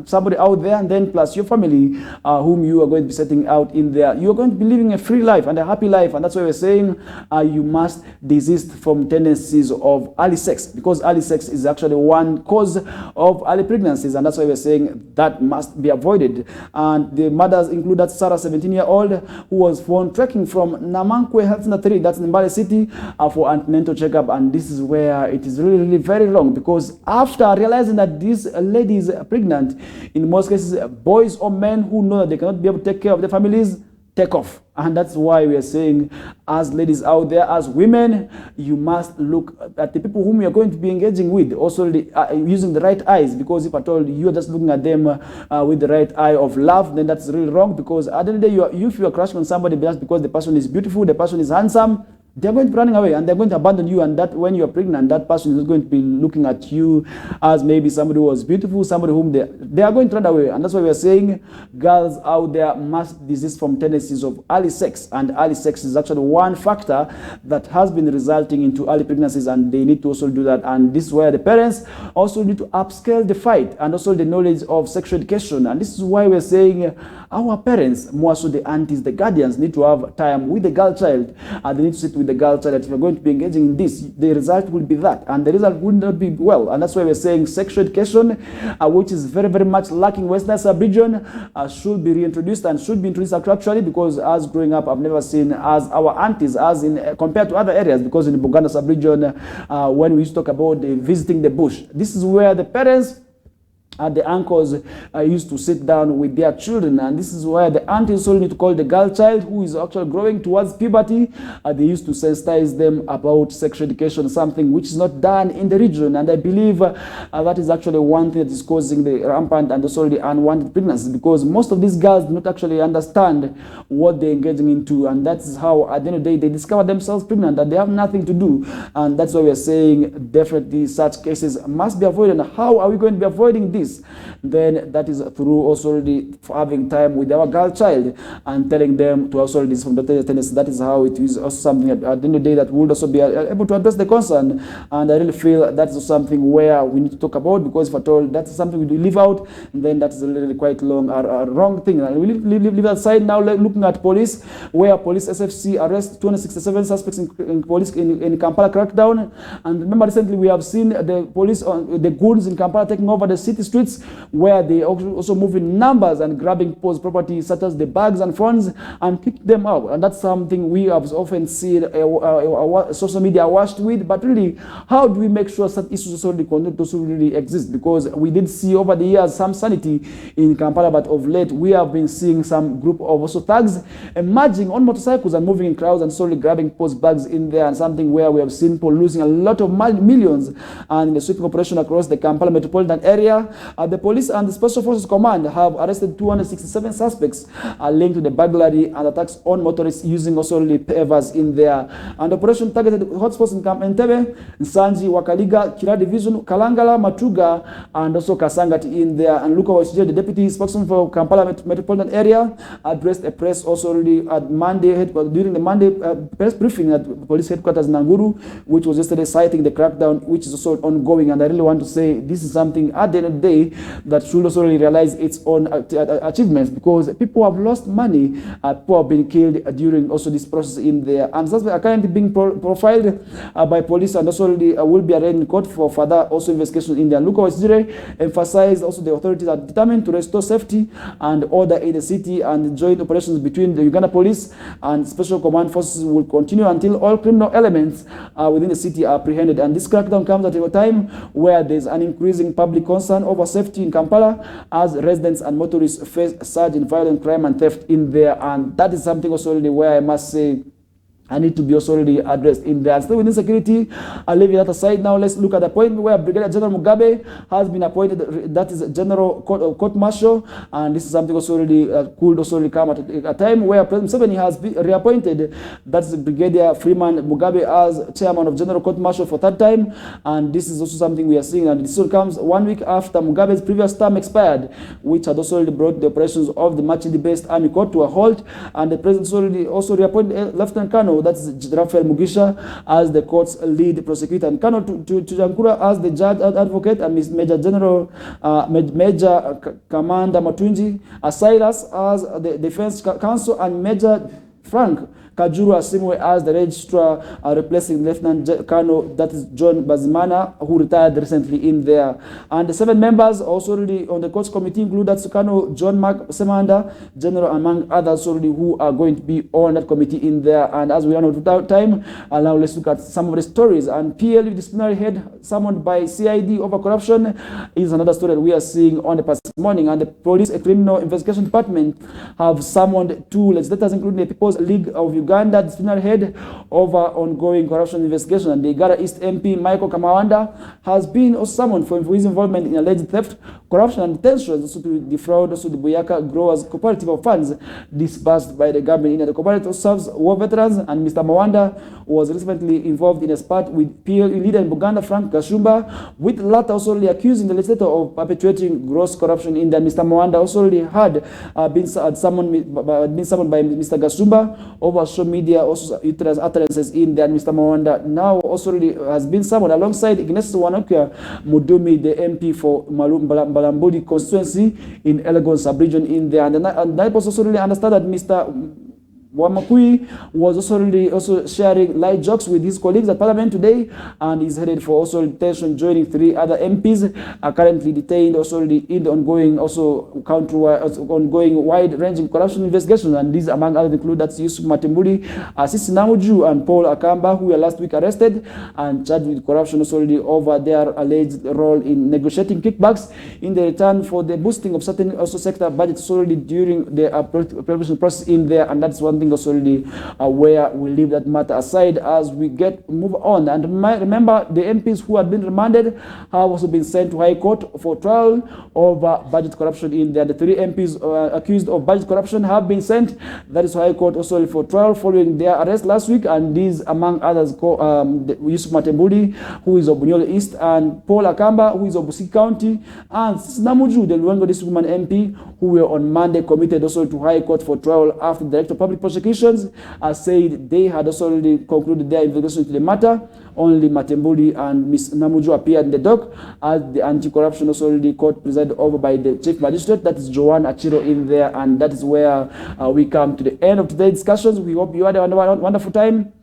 Speaker 4: somebody out there, and then plus your family, whom you are going to be setting out in there. You are going to be living a free life and a happy life, and that's why we're saying you must desist from tendencies of early sex, because early sex is actually one cause of early pregnancies, and that's why we're saying that must be avoided. And the mothers include that Sarah, 17-year-old, who was found trekking from Namankwe Health Center 3, that's in Mbale City, for antenatal checkup. And this is where it is really, really very wrong, because after realizing that this lady is pregnant, in most cases, boys or men who know that they cannot be able to take care of their families take off. And that's why we are saying, as ladies out there, as women, you must look at the people whom you are going to be engaging with, also using the right eyes, because if at all you are just looking at them with the right eye of love, then that's really wrong. Because at the end of the day, if you are crushing on somebody just because the person is beautiful, the person is handsome, they're going to be running away, and they're going to abandon you. And that when you're pregnant, that person is going to be looking at you as maybe somebody who was beautiful, somebody whom they are going to run away. And that's why we are saying girls out there must desist from tendencies of early sex. And early sex is actually one factor that has been resulting into early pregnancies, and they need to also do that. And this is where the parents also need to upscale the fight and also the knowledge of sexual education. And this is why we're saying our parents, more so the aunties, the guardians, need to have time with the girl child, and they need to sit with the girl child that if you're going to be engaging in this, the result will be that, and the result will not be well. And that's why we're saying sexual education, which is very, very much lacking Western sub-region, should be reintroduced and should be introduced actually, because as growing up, I've never seen as our aunties, as in compared to other areas, because in the Buganda sub-region, when we used to talk about visiting the bush, this is where the parents the uncles used to sit down with their children, and this is where the aunties also need to call the girl child who is actually growing towards puberty. They used to sensitize them about sexual education, something which is not done in the region. And I believe that is actually one thing that is causing the rampant and also the unwanted pregnancies, because most of these girls do not actually understand what they're engaging into, and that's how at the end of the day they discover themselves pregnant, that they have nothing to do. And that's why we're saying definitely such cases must be avoided. And how are we going to be avoiding this? Then that is through also already having time with our girl child and telling them to also this from the tennis. That is how it is also something at the end of the day that would also be able to address the concern. And I really feel that's something where we need to talk about, because if at all that's something we do leave out, then that is a really quite long a wrong thing. And we leave that aside now, looking at police, where police SFC arrest 267 suspects in Kampala crackdown. And remember, recently we have seen the police the goons in Kampala taking over the city streets, where they also move in numbers and grabbing people's property, such as the bags and phones, and pick them up. And that's something we have often seen social media washed with. But really, how do we make sure such issues also really exist? Because we did see over the years some sanity in Kampala, but of late we have been seeing some group of also thugs emerging on motorcycles and moving in crowds and slowly grabbing people's bags in there, and something where we have seen people losing a lot of millions. And in the sweeping operation across the Kampala metropolitan area, the police and the Special Forces Command have arrested 267 suspects linked to the burglary and attacks on motorists using also pavers in there. And the operation targeted hotspots in Entebbe, Nsanji, Wakaliga, Kira Division, Kalangala, Matuga, and also Kasangati in there. And Luka Wachije, the deputy spokesman for Kampala metropolitan area, addressed a press also already at Monday during the Monday press briefing at police headquarters in Nanguru, which was yesterday, citing the crackdown, which is also ongoing. And I really want to say this is something at the end of the day that should also really realize its own achievements, because people have lost money, people have been killed during also this process in there, and suspects are currently being profiled by police, and also will be arraigned in court for further also investigation in there. Luka Wachije emphasized also the authorities are determined to restore safety and order in the city, and joint operations between the Uganda Police and Special Command Forces will continue until all criminal elements within the city are apprehended. And this crackdown comes at a time where there's an increasing public concern over safety in Kampala, as residents and motorists face a surge in violent crime and theft in there. And that is something also where I must say need to be also already addressed in there. Still within security, I'll leave it at aside. Now let's look at the point where Brigadier General Mugabe has been appointed, that is General Court Martial, and this is something also already could also already come at a time where President Museveni has been reappointed, that's Brigadier Freeman Mugabe as Chairman of General Court Martial for third time, and this is also something we are seeing, and this all comes 1 week after Mugabe's previous term expired, which had also already brought the operations of the Machidi-based army court to a halt, and the President also reappointed Lieutenant Colonel, that's Raphael Mugisha, as the court's lead prosecutor, and Colonel Tujankura as the judge advocate, and Major General Major Commander Matunji Silas as the defense counsel, and Major Frank Kajuru Asimwe as the registrar, replacing Lieutenant Colonel, that is John Bazimana, who retired recently in there. And the 7 members also already on the courts committee include that's Colonel John Mark Semanda, General, among others already who are going to be on that committee in there. And as we run out of time, now let's look at some of the stories. And PLU disciplinary head summoned by CID over corruption is another story that we are seeing on the past morning. And the police criminal investigation department have summoned 2 legislators, including the People's League of Uganda disciplinary head over ongoing corruption investigation, and the Igara East MP Michael Kamawanda has been also summoned for his involvement in alleged theft, corruption, and intentions also to defraud also the Boyaka Growers Cooperative of funds disbursed by the government. In the cooperative serves war veterans, and Mr. Mawanda was recently involved in a spat with PLU leader in Buganda Frank Kashumba, with latter also accusing the legislator of perpetuating gross corruption in that. Mr. Mawanda also already had been summoned by Mr. Kashumba over social media also utterances in that. Mr. Mawanda now also already has been summoned alongside Ignace Wanakia Mudumi, the MP for Balambudi constituency in Elgon sub-region in there. And I also really understand that Mr. Wamakui was also sharing light jokes with his colleagues at Parliament today, and is headed for also detention, joining 3 other MPs are currently detained also in the ongoing wide-ranging corruption investigations. And these among others include that's Yusuf Matembuli, Sisi Namuju, and Paul Akamba, who were last week arrested and charged with corruption also over their alleged role in negotiating kickbacks in the return for the boosting of certain also sector budgets already during the preparation process in there. And that's one thing also where we leave that matter aside as we move on. And remember, the MPs who had been remanded have also been sent to High Court for trial over budget corruption in there. The 3 MPs accused of budget corruption have been sent, that is High Court also for trial following their arrest last week. And these among others Yusuf Matembudi, who is of Bunyole East, and Paul Akamba, who is of Busi County, and Namuju, the Luengo District MP, who were on Monday committed also to High Court for trial after the Director of Public Prosecutions said they had also already concluded their investigation into the matter. Only Matembuli and Ms. Namuju appeared in the dock as the anti-corruption also already court presided over by the Chief Magistrate, that is Joanne Achiro in there. And that is where we come to the end of today's discussions. We hope you had a wonderful time.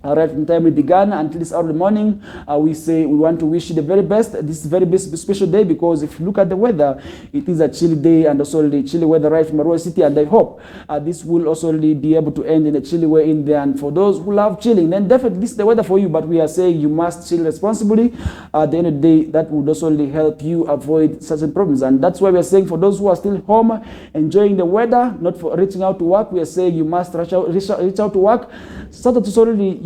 Speaker 4: Right from the time we began until this hour of the morning, we say we want to wish you the very best. This is a very special day because if you look at the weather, it is a chilly day and also the chilly weather right from Arua City. And I hope this will also be able to end in a chilly way in there. And for those who love chilling, then definitely this is the weather for you. But we are saying you must chill responsibly. At the end of the day, that would also help you avoid certain problems. And that's why we are saying for those who are still home enjoying the weather, not for reaching out to work, we are saying you must reach out to work so that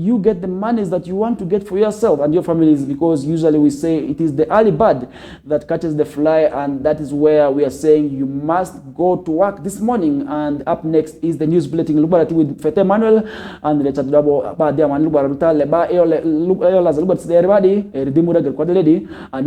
Speaker 4: you get the monies that you want to get for yourself and your families, because usually we say it is the early bird that catches the fly, and that is where we are saying you must go to work this morning. And up next is the news bulletin with Fete Manuel and Richard Dabo Badia Manuel Baruta Leba Eola Zalubats everybody, Redimura Gerquadeledi, and